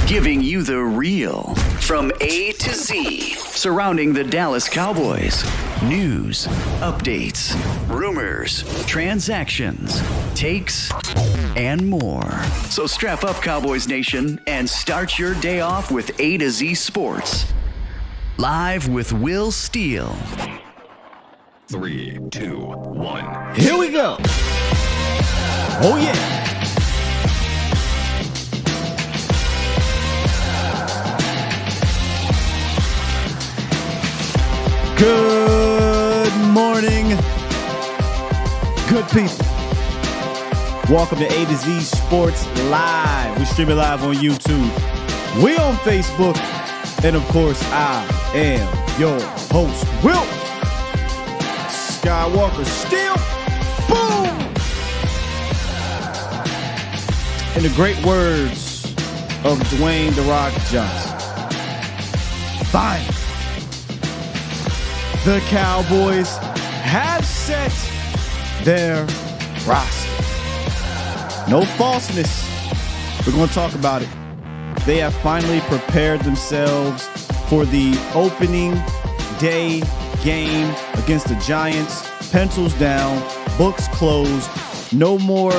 Giving you the real from A to Z surrounding the Dallas Cowboys. News, updates, rumors, transactions, takes, and more. So strap up, Cowboys Nation, and start your day off with A to Z Sports. Live with Will Steele. 3, 2, 1. Here we go. Oh, yeah. Good morning, good people. Welcome to A to Z Sports Live. We stream it live on YouTube. We on Facebook. And of course, I am your host, Will Skywalker Steele. Boom! In the great words of Dwayne "The Rock" Johnson, fine. The Cowboys have set their roster. No falseness. We're going to talk about it. They have finally prepared themselves for the opening day game against the Giants. Pencils down, books closed. No more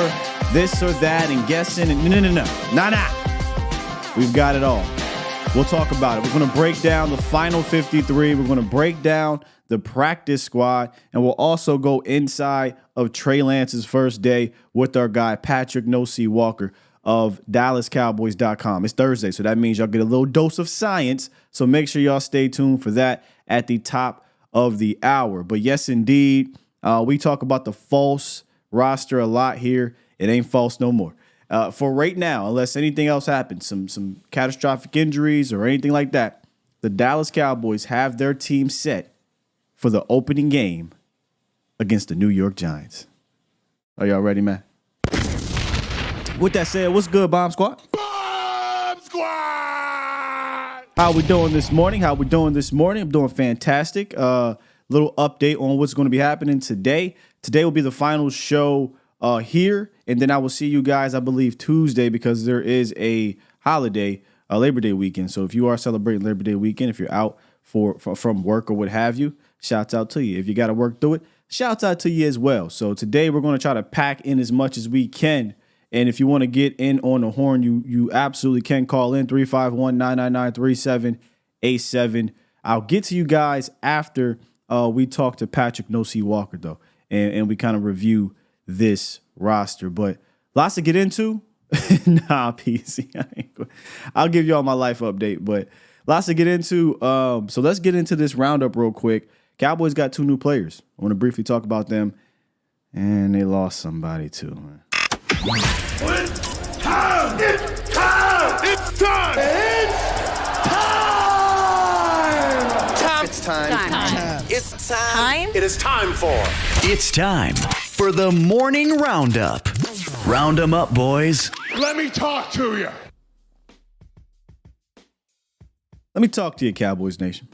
this or that and guessing. No. We've got it all. We'll talk about it. We're going to break down the final 53. We're going to break down the practice squad, and we'll also go inside of Trey Lance's first day with our guy, Patrick No C Walker of DallasCowboys.com. It's Thursday, so that means y'all get a little dose of science. So make sure y'all stay tuned for that at the top of the hour. But yes, indeed, we talk about the false roster a lot here. It ain't false no more. For right now, unless anything else happens, some catastrophic injuries or anything like that, the Dallas Cowboys have their team set for the opening game against the New York Giants. Are y'all ready, man? With that said, what's good, Bomb Squad? Bomb Squad! How we doing this morning? I'm doing fantastic. Little update on what's going to be happening today. Today will be the final show here, and then I will see you guys, I believe, Tuesday, because there is a holiday, Labor Day weekend. So if you are celebrating Labor Day weekend, if you're out from work or what have you, shouts out to you. If you got to work through it, shouts out to you as well. So today we're going to try to pack in as much as we can. And if you want to get in on the horn, you absolutely can call in 351-999-3787. I'll get to you guys after we talk to Patrick No C Walker, though, and we kind of review this roster. But lots to get into. Nah, PC. I'll give you all my life update, but lots to get into. So let's get into this roundup real quick. Cowboys got 2 new players. I want to briefly talk about them. And they lost somebody too. It's time! It's time! It's time! It's time! It's time! It is time for... It's time for the morning roundup. Round 'em up, boys. Let me talk to you. Let me talk to you, Cowboys Nation.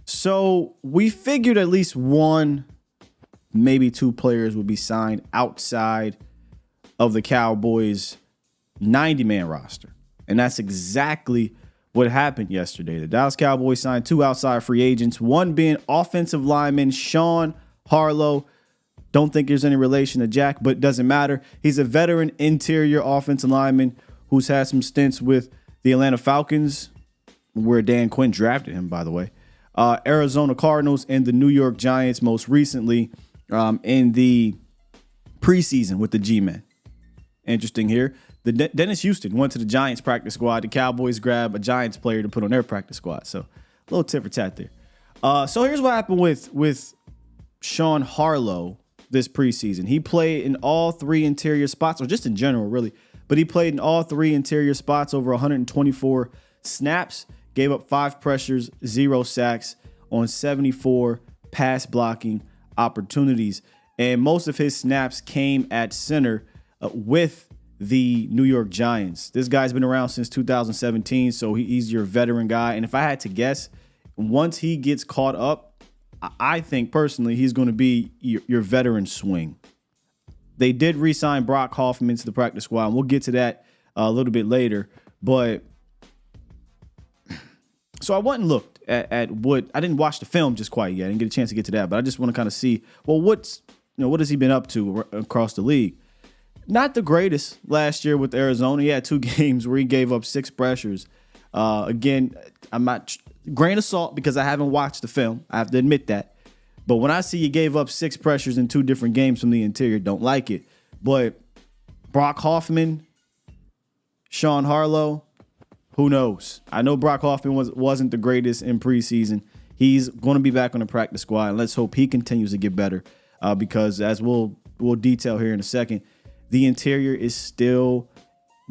So we figured at least 1, maybe 2 players would be signed outside of the Cowboys' 90-man roster. And that's exactly what happened yesterday. The Dallas Cowboys signed 2 outside free agents, one being offensive lineman Sean Harlow. Don't think there's any relation to Jack, but it doesn't matter. He's a veteran interior offensive lineman who's had some stints with the Atlanta Falcons, where Dan Quinn drafted him, by the way, Arizona Cardinals, and the New York Giants most recently in the preseason with the G-Men. Interesting here. Dennis Houston went to the Giants practice squad. The Cowboys grabbed a Giants player to put on their practice squad. So a little tit for tat there. So here's what happened with Sean Harlow this preseason. He played in all 3 interior spots, or just in general, really. But he played in all 3 interior spots, over 124 snaps, gave up 5 pressures, 0 sacks on 74 pass blocking opportunities. And most of his snaps came at center with the New York Giants. This guy's been around since 2017, so he's your veteran guy. And if I had to guess, once he gets caught up, I think personally he's going to be your veteran swing. They did re-sign Brock Hoffman to the practice squad, and we'll get to that a little bit later. But so I went and looked at what I didn't watch the film just quite yet. I didn't get a chance to get to that, but I just want to kind of see, well, what has he been up to across the league? Not the greatest last year with Arizona. He had 2 games where he gave up 6 pressures. Again, I'm not grain of salt because I haven't watched the film. I have to admit that. But when I see you gave up 6 pressures in 2 different games from the interior, don't like it. But Brock Hoffman, Sean Harlow, who knows? I know Brock Hoffman wasn't the greatest in preseason. He's going to be back on the practice squad, and let's hope he continues to get better because as we'll detail here in a second, the interior is still,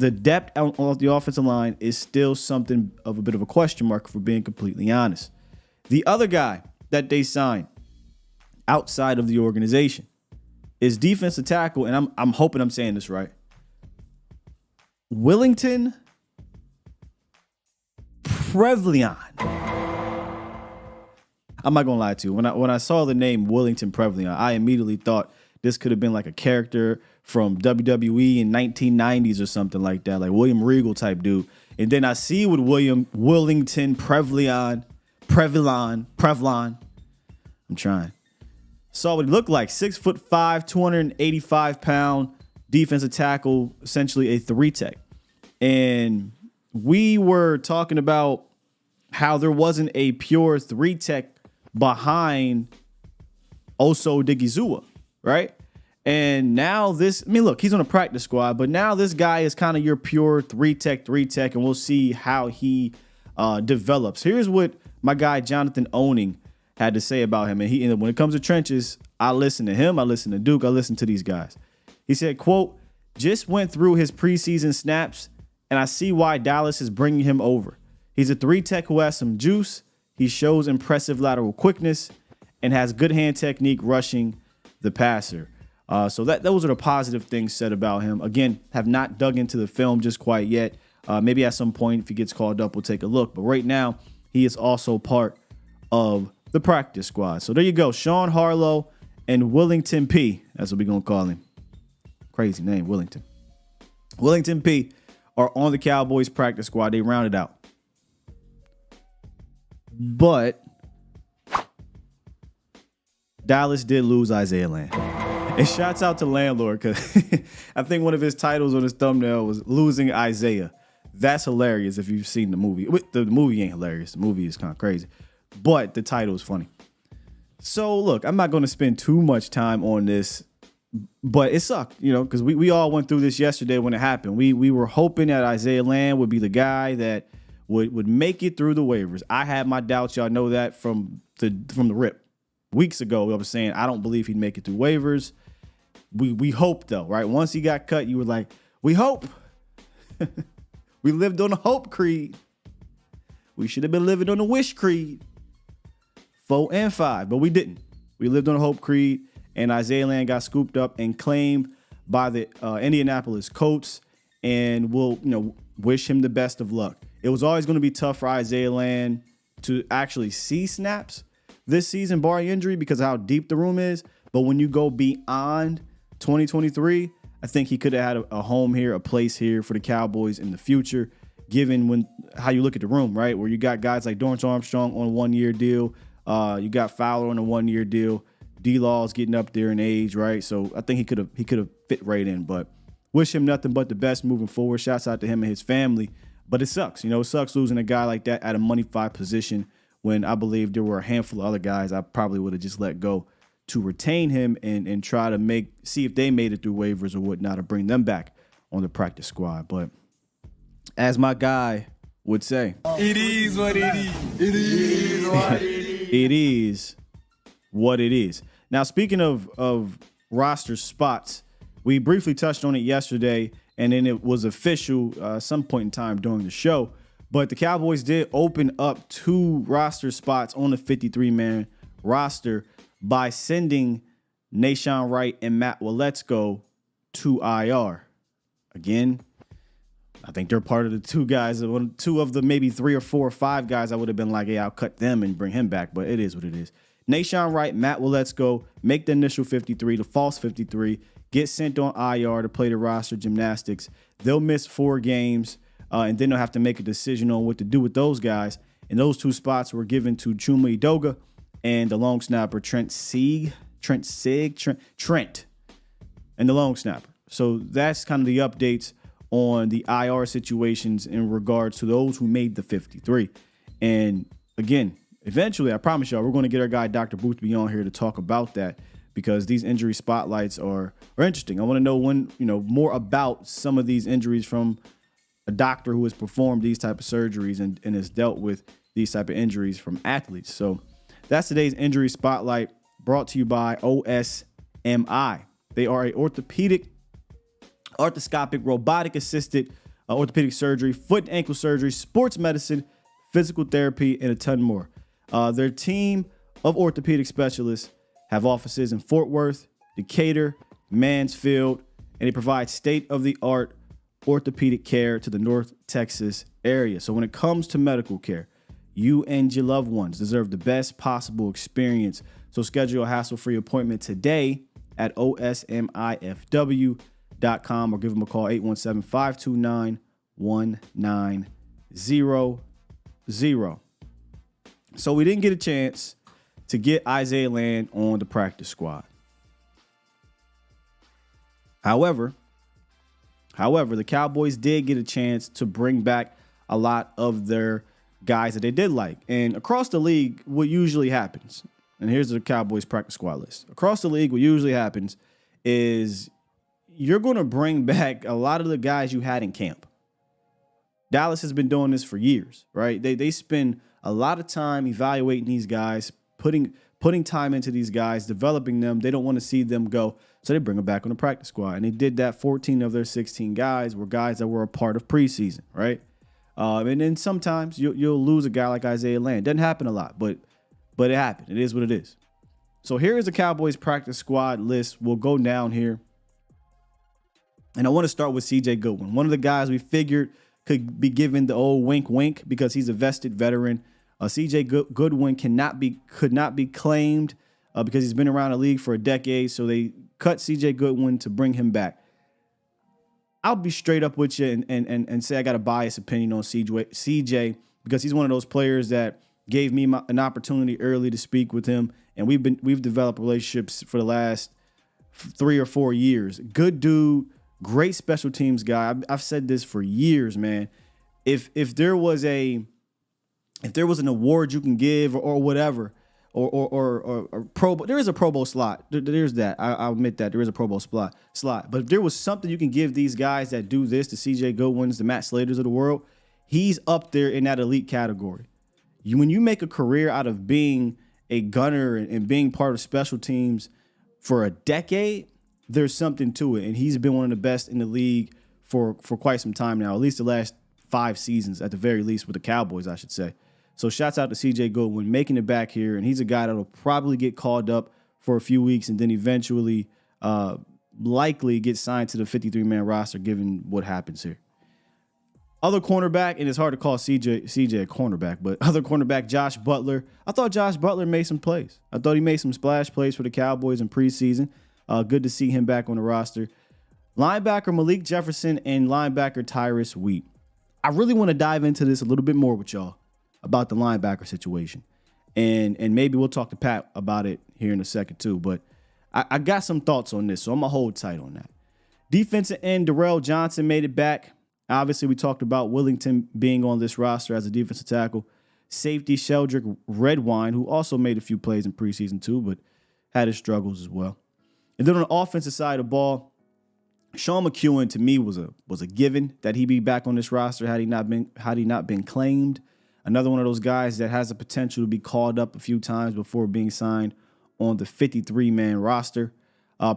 the depth on the offensive line is still something of a bit of a question mark, for being completely honest. The other guy that they signed outside of the organization is defensive tackle, and I'm hoping I'm saying this right, Willington Prevlian. I'm not gonna lie to you. When I saw the name Willington Prevlian, I immediately thought this could have been like a character from WWE in 1990s or something like that, like William Regal type dude. And then I see with Willington Prevlian. I'm trying. Saw what he looked like: 6'5", 285 pound defensive tackle, essentially a 3-tech. And we were talking about how there wasn't a pure 3-tech behind Oso Digizua, right? And now look, he's on a practice squad, but now this guy is kind of your pure 3-tech, and we'll see how he develops. Here's what my guy Jonathan Owning had to say about him. And when it comes to trenches, I listen to him, I listen to Duke, I listen to these guys. He said, quote, "Just went through his preseason snaps, and I see why Dallas is bringing him over. He's a 3-tech who has some juice. He shows impressive lateral quickness and has good hand technique rushing the passer." So those are the positive things said about him. Again, have not dug into the film just quite yet. Maybe at some point, if he gets called up, we'll take a look. But right now, he is also part of the practice squad. So there you go. Sean Harlow and Willington P. That's what we're going to call him. Crazy name, Willington. Willington P. are on the Cowboys practice squad. They rounded out. But Dallas did lose Isaiah Land. And shouts out to Landlord, because I think one of his titles on his thumbnail was "Losing Isaiah." That's hilarious if you've seen the movie. The movie ain't hilarious. The movie is kind of crazy. But the title is funny. So, look, I'm not going to spend too much time on this, but it sucked, because we all went through this yesterday when it happened. We were hoping that Isaiah Land would be the guy that would make it through the waivers. I had my doubts. Y'all know that from the rip. Weeks ago, I was saying I don't believe he'd make it through waivers. We hoped, though, right? Once he got cut, you were like, we hope. We lived on the hope creed. We should have been living on the wish creed. 4 and 5, but we didn't. We lived on the hope creed, and Isaiah Land got scooped up and claimed by the Indianapolis Colts, and we'll wish him the best of luck. It was always going to be tough for Isaiah Land to actually see snaps this season, barring injury, because of how deep the room is. But when you go beyond 2023, I think he could have had a home here, a place here for the Cowboys in the future, given how you look at the room, right? Where you got guys like Dorrance Armstrong on a 1-year deal. You got Fowler on a 1-year deal. D-Law's getting up there in age, right? So I think he could have fit right in. But wish him nothing but the best moving forward. Shouts out to him and his family. But it sucks. It sucks losing a guy like that at a money 5 position when I believe there were a handful of other guys I probably would have just let go to retain him and try to see if they made it through waivers or whatnot, or bring them back on the practice squad. But as my guy would say, it is what it is. It is what it is. It is what it is. Now, speaking of roster spots, we briefly touched on it yesterday, and then it was official some point in time during the show. But the Cowboys did open up 2 roster spots on the 53-man roster by sending Nahshon Wright and Matt Waletzko to IR. Again, I think they're part of the 2 guys, 2 of the maybe 3 or 4 or 5 guys I would have been like, hey, I'll cut them and bring him back. But it is what it is. Nahshon Wright, Matt Waletzko make the initial 53, the false 53. get sent on IR to play the roster gymnastics. They'll miss 4 games, and then they'll have to make a decision on what to do with those guys. And those 2 spots were given to Chuma Edoga and the long snapper Trent, and the long snapper. So that's kind of the updates on the IR situations in regards to those who made the 53. And again, eventually, I promise y'all, we're going to get our guy Dr. Booth to be on here to talk about that, because these injury spotlights are interesting. I want to know more about some of these injuries from a doctor who has performed these type of surgeries and has dealt with these type of injuries from athletes. So that's today's injury spotlight, brought to you by OSMI. They are a arthroscopic, robotic-assisted orthopedic surgery, foot and ankle surgery, sports medicine, physical therapy, and a ton more. Their team of orthopedic specialists have offices in Fort Worth, Decatur, Mansfield, and they provide state-of-the-art orthopedic care to the North Texas area. So when it comes to medical care, you and your loved ones deserve the best possible experience. So schedule a hassle-free appointment today at osmifw.com or give them a call, 817-529-1900. So we didn't get a chance to get Isaiah Land on the practice squad. However, the Cowboys did get a chance to bring back a lot of their guys that they did like. And across the league, what usually happens, and here's the Cowboys practice squad list. Across the league, what usually happens is you're going to bring back a lot of the guys you had in camp. Dallas has been doing this for years, right? They spend a lot of time evaluating these guys, putting time into these guys, developing them. They don't want to see them go, so they bring them back on the practice squad. And they did that. 14 of their 16 guys were guys that were a part of preseason, right? And then sometimes you'll lose a guy like Isaiah Land. Doesn't happen a lot, but it happened. It is what it is. So here is the Cowboys practice squad list. We'll go down here. And I want to start with CJ Goodwin, one of the guys we figured could be given the old wink wink because he's a vested veteran. CJ Goodwin could not be claimed because he's been around the league for a decade. So they cut CJ Goodwin to bring him back. I'll be straight up with you and say I got a biased opinion on CJ because he's one of those players that gave me an opportunity early to speak with him, and we've developed relationships for the last 3 or 4 years. Good dude, great special teams guy. I've said this for years, man. If there was an award you can give or whatever, or Pro Bowl, there is a Pro Bowl slot. There's that. I'll admit that there is a Pro Bowl slot. But if there was something you can give these guys that do this, the CJ Goodwins, the Matt Slaters of the world, he's up there in that elite category. When you make a career out of being a gunner and being part of special teams for a decade, there's something to it. And he's been one of the best in the league for quite some time now, at least the last 5 seasons, at the very least, with the Cowboys, I should say. So shouts out to CJ Goodwin making it back here. And he's a guy that'll probably get called up for a few weeks and then eventually likely get signed to the 53-man roster given what happens here. Other cornerback, and it's hard to call CJ a cornerback, but other cornerback, Josh Butler. I thought Josh Butler made some plays. I thought he made some splash plays for the Cowboys in preseason. Good to see him back on the roster. Linebacker Malik Jefferson and linebacker Tyrus Wheat. I really want to dive into this a little bit more with y'all about the linebacker situation. And maybe we'll talk to Pat about it here in a second too. But I got some thoughts on this, so I'm going to hold tight on that. Defensive end Darrell Johnson made it back. Obviously, we talked about Willington being on this roster as a defensive tackle. Safety Sheldrick Redwine, who also made a few plays in preseason too, but had his struggles as well. And then on the offensive side of the ball, Sean McEwen to me was a given that he be back on this roster had he not been claimed. Another one of those guys that has the potential to be called up a few times before being signed on the 53-man roster.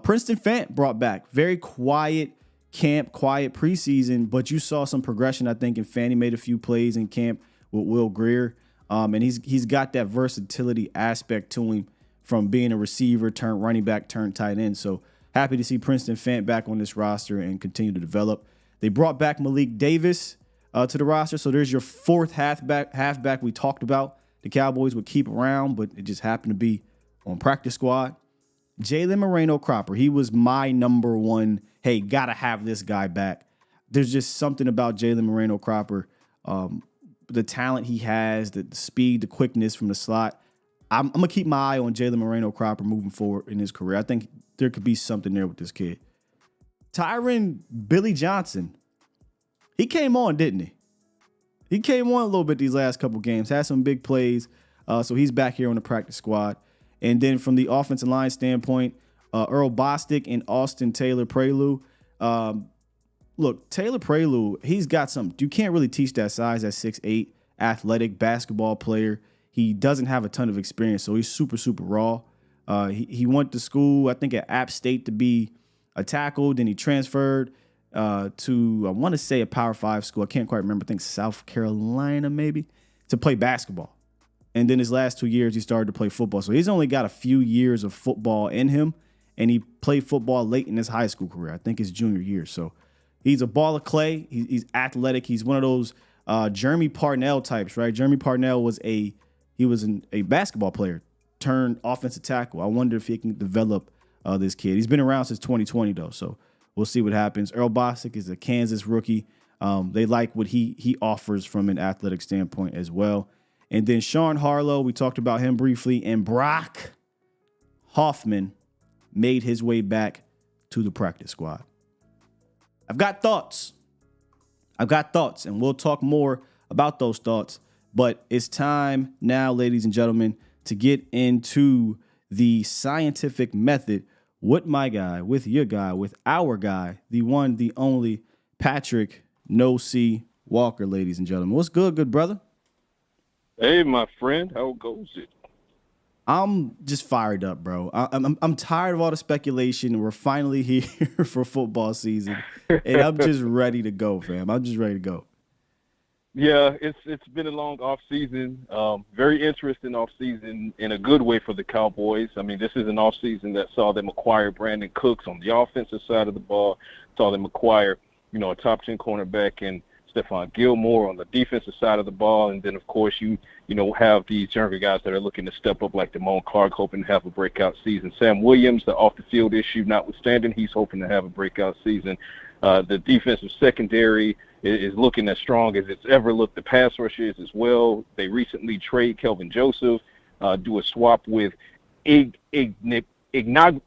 Princeton Fant brought back. Very quiet camp, quiet preseason, but you saw some progression, I think, in Fant. He made a few plays in camp with Will Grier. And he's got that versatility aspect to him from being a receiver turned running back turned tight end. So happy to see Princeton Fant back on this roster and continue to develop. They brought back Malik Davis to the roster. So there's your 4th halfback we talked about. The Cowboys would keep around, but it just happened to be on practice squad. Jalen Moreno-Cropper, he was my number one, hey, got to have this guy back. There's just something about Jalen Moreno-Cropper, the talent he has, the speed, the quickness from the slot. I'm going to keep my eye on Jalen Moreno-Cropper moving forward in his career. I think there could be something there with this kid. Tyron Billy Johnson, he came on, didn't he? He came on a little bit these last couple games, had some big plays, so he's back here on the practice squad. And then from the offensive line standpoint, Earl Bostic and Austin Taylor Prelude. Look, Taylor Prelude, he's got some. You can't really teach that size at 6'8", athletic basketball player. He doesn't have a ton of experience, so he's super, super raw. He went to school, I think, at App State to be a tackle. Then he transferred to, I want to say, a Power 5 school. I can't quite remember. I think South Carolina, maybe, to play basketball. And then his last 2 years, he started to play football. So he's only got a few years of football in him, and he played football late in his high school career. I think his junior year. So he's a ball of clay. He's athletic. He's one of those Jeremy Parnell types, right? Jeremy Parnell was a basketball player turned offensive tackle. I wonder if he can develop this kid. He's been around since 2020, though, so we'll see what happens. Earl Bostic is a Kansas rookie. They like what he offers from an athletic standpoint as well. And then Sean Harlow, we talked about him briefly, and Brock Hoffman made his way back to the practice squad. I've got thoughts, and we'll talk more about those thoughts. But it's time now, ladies and gentlemen, to get into the scientific method with my guy, with your guy, with our guy, the one, the only Patrick No C Walker, ladies and gentlemen. What's good brother? Hey, my friend, how goes it? I'm just fired up, bro. I'm tired of all the speculation. We're finally here for football season, and I'm just ready to go, fam. I'm just ready to go. Yeah, it's been a long off season. Very interesting off season in a good way for the Cowboys. I mean, this is an off season that saw them acquire Brandon Cooks on the offensive side of the ball. Saw them acquire, a top 10 cornerback and Stephon Gilmore on the defensive side of the ball, and then of course you have these younger guys that are looking to step up like Damone Clark, hoping to have a breakout season. Sam Williams, the off the field issue notwithstanding, he's hoping to have a breakout season. The defensive secondary is looking as strong as it's ever looked. The pass rush is as well. They recently trade Kelvin Joseph, do a swap with Ignagbani. I'm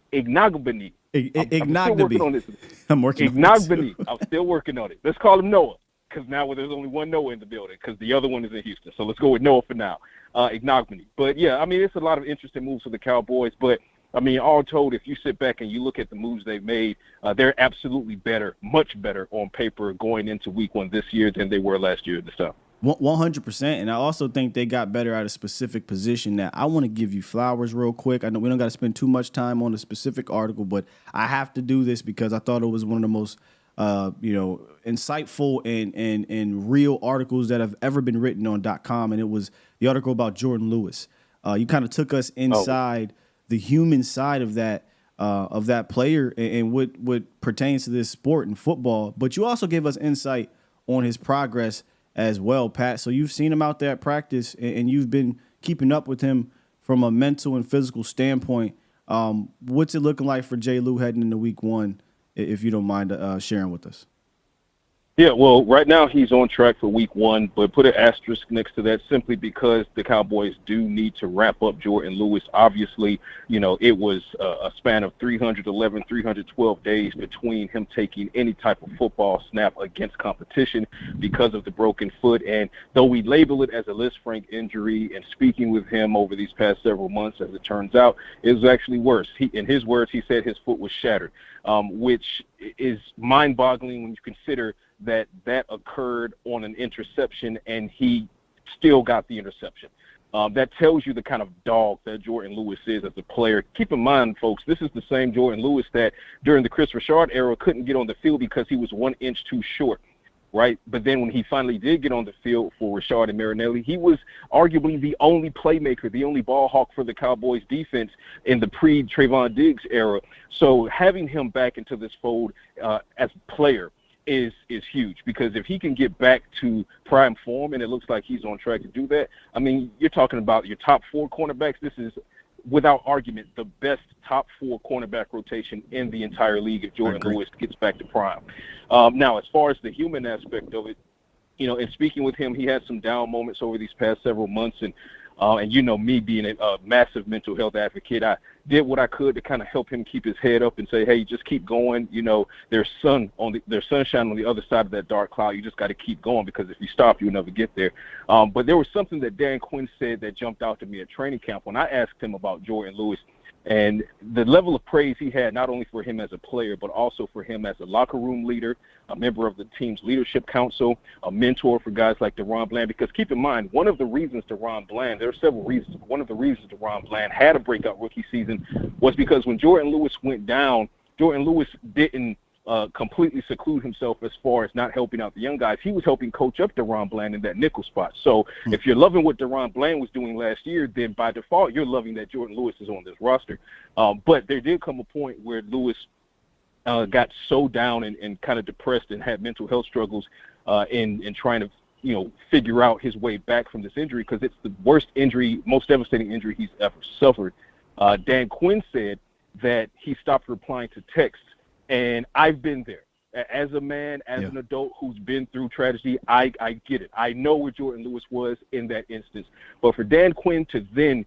working Ignagbani. I'm still working on it. Let's call him Noah, because now there's only one Noah in the building because the other one is in Houston. So let's go with Noah for now. Ignagbani. But, yeah, I mean, it's a lot of interesting moves for the Cowboys. But, I mean, all told, if you sit back and you look at the moves they've made, they're absolutely better, much better on paper going into week one this year than they were last year at this time. 100%. And I also think they got better at a specific position that I want to give you flowers real quick. I know we don't got to spend too much time on a specific article, but I have to do this because I thought it was one of the most insightful and real articles that have ever been written on .com. And it was the article about Jordan Lewis. You kind of took us inside the human side of that player and what pertains to this sport and football. But you also gave us insight on his progress as well, Pat. So you've seen him out there at practice and you've been keeping up with him from a mental and physical standpoint. What's it looking like for J. Lou heading into week one, if you don't mind sharing with us? Yeah, well, right now he's on track for week one, but put an asterisk next to that simply because the Cowboys do need to wrap up Jordan Lewis. Obviously, it was a span of 311, 312 days between him taking any type of football snap against competition because of the broken foot. And though we label it as a Lisfranc injury, and speaking with him over these past several months, as it turns out, it was actually worse. In his words, he said his foot was shattered, which is mind-boggling when you consider that occurred on an interception and he still got the interception. That tells you the kind of dog that Jordan Lewis is as a player. Keep in mind, folks, this is the same Jordan Lewis that during the Chris Richard era couldn't get on the field because he was 1 inch too short, right? But then when he finally did get on the field for Richard and Marinelli, he was arguably the only playmaker, the only ball hawk for the Cowboys defense in the pre-Trayvon Diggs era. So having him back into this fold as a player is huge, because if he can get back to prime form, and it looks like he's on track to do that, I mean, you're talking about your top 4 cornerbacks. This is without argument, the best top 4 cornerback rotation in the entire league if Jordan Lewis gets back to prime. Now, as far as the human aspect of it, in speaking with him, he had some down moments over these past several months, and me being a massive mental health advocate, I did what I could to kind of help him keep his head up and say, hey, just keep going. There's sunshine on the other side of that dark cloud. You just got to keep going, because if you stop, you'll never get there. But there was something that Dan Quinn said that jumped out to me at training camp when I asked him about Jordan Lewis and the level of praise he had, not only for him as a player, but also for him as a locker room leader, a member of the team's leadership council, a mentor for guys like DaRon Bland. Because keep in mind, one of the reasons DaRon Bland, there are several reasons, but one of the reasons DaRon Bland had a breakout rookie season was because when Jordan Lewis went down, Jordan Lewis didn't completely seclude himself as far as not helping out the young guys. He was helping coach up DaRon Bland in that nickel spot. So if you're loving what DaRon Bland was doing last year, then by default, you're loving that Jordan Lewis is on this roster. But there did come a point where Lewis got so down and kind of depressed and had mental health struggles in trying to, figure out his way back from this injury, because it's the worst injury, most devastating injury he's ever suffered. Dan Quinn said that he stopped replying to texts. And I've been there. As a man, as an adult who's been through tragedy, I get it. I know where Jordan Lewis was in that instance. But for Dan Quinn to then,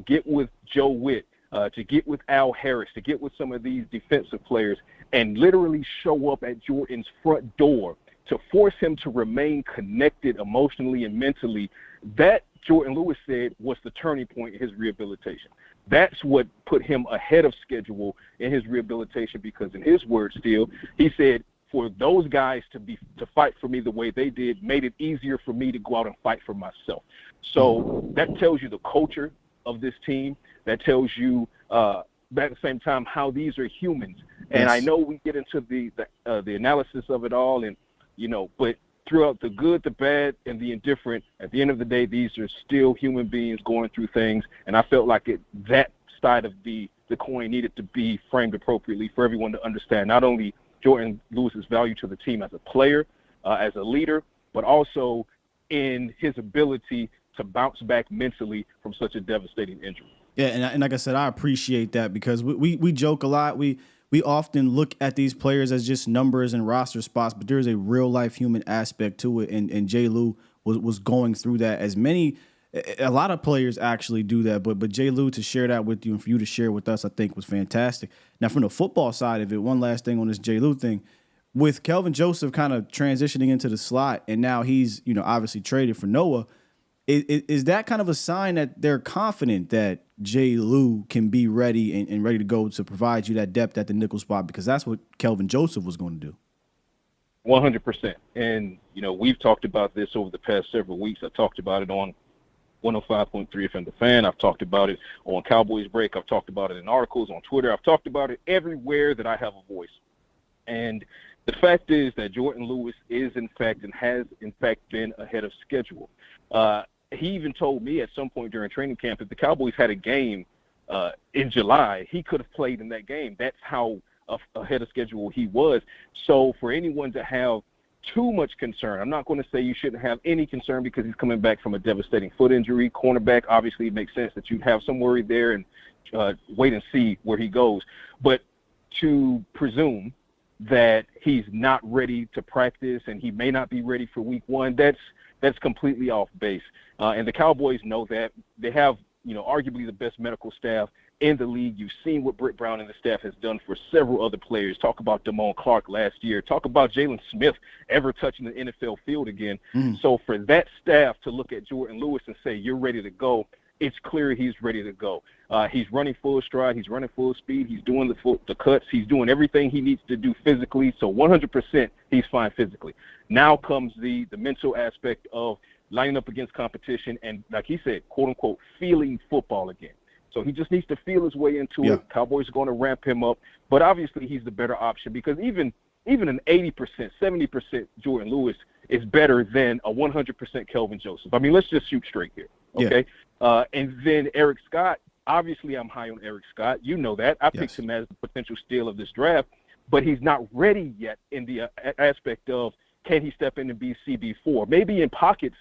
get with Joe Witt, to get with Al Harris, to get with some of these defensive players, and literally show up at Jordan's front door to force him to remain connected emotionally and mentally, that, Jordan Lewis said, was the turning point in his rehabilitation. That's what put him ahead of schedule in his rehabilitation, because in his words still, he said, for those guys to fight for me the way they did made it easier for me to go out and fight for myself. So that tells you the culture of this team. That tells you at the same time how these are humans. And I know we get into the analysis of it all, and but throughout the good, the bad, and the indifferent, at the end of the day, these are still human beings going through things. And I felt like that side of the coin needed to be framed appropriately for everyone to understand not only Jordan Lewis's value to the team as a player, as a leader, but also in his ability to bounce back mentally from such a devastating injury. Yeah, and like I said, I appreciate that, because we joke a lot. We often look at these players as just numbers and roster spots, but there's a real life human aspect to it. And J. Lou was going through that, as a lot of players actually do that. But J. Lou, to share that with you and for you to share with us, I think was fantastic. Now, from the football side of it, one last thing on this J. Lou thing, with Kelvin Joseph kind of transitioning into the slot, and now he's obviously traded for Noah. Is that kind of a sign that they're confident that J. Lou can be ready and ready to go to provide you that depth at the nickel spot? Because that's what Kelvin Joseph was going to do. 100%. And, we've talked about this over the past several weeks. I talked about it on 105.3 FM The Fan. I've talked about it on Cowboys Break. I've talked about it in articles on Twitter. I've talked about it everywhere that I have a voice. And the fact is that Jordan Lewis is, in fact, and has, in fact, been ahead of schedule. He even told me at some point during training camp, if the Cowboys had a game in July, he could have played in that game. That's how ahead of schedule he was. So for anyone to have too much concern, I'm not going to say you shouldn't have any concern, because he's coming back from a devastating foot injury. Cornerback, obviously, it makes sense that you'd have some worry there and wait and see where he goes. But to presume that he's not ready to practice and he may not be ready for week one, that's completely off base. And the Cowboys know that. They have, arguably the best medical staff in the league. You've seen what Britt Brown and the staff has done for several other players. Talk about Damone Clark last year. Talk about Jalen Smith ever touching the NFL field again. So for that staff to look at Jordan Lewis and say, you're ready to go, it's clear he's ready to go. He's running full stride. He's running full speed. He's doing the cuts. He's doing everything he needs to do physically. So 100% he's fine physically. Now comes the mental aspect of lining up against competition and, like he said, quote unquote, feeling football again. So he just needs to feel his way into it. Cowboys are going to ramp him up, but obviously he's the better option, because even an 80%, 70% Jordan Lewis is better than a 100% Kelvin Joseph. I mean, let's just shoot straight here, okay? And then Eric Scott, obviously I'm high on Eric Scott. You know that. I picked him as the potential steal of this draft, but he's not ready yet in the aspect of, can he step in and be CB4? Maybe in pockets,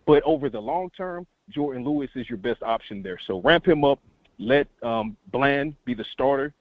but over the long term, Jordan Lewis is your best option there. So ramp him up, let Bland be the starter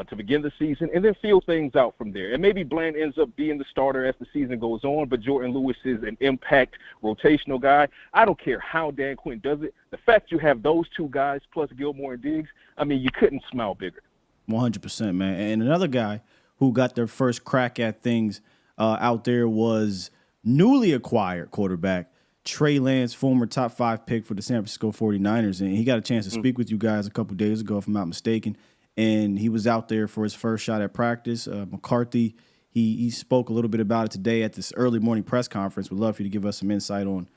to begin the season, and then feel things out from there. And maybe Bland ends up being the starter as the season goes on, but Jourdan Lewis is an impact rotational guy. I don't care how Dan Quinn does it. The fact you have those two guys plus Gilmore and Diggs, I mean, you couldn't smile bigger. 100%, man. And another guy who got their first crack at things out there was newly acquired quarterback Trey Lance, former top 5 pick for the San Francisco 49ers. And he got a chance to speak with you guys a couple days ago, if I'm not mistaken. And he was out there for his first shot at practice. McCarthy, he spoke a little bit about it today at this early morning press conference. We'd love for you to give us some insight on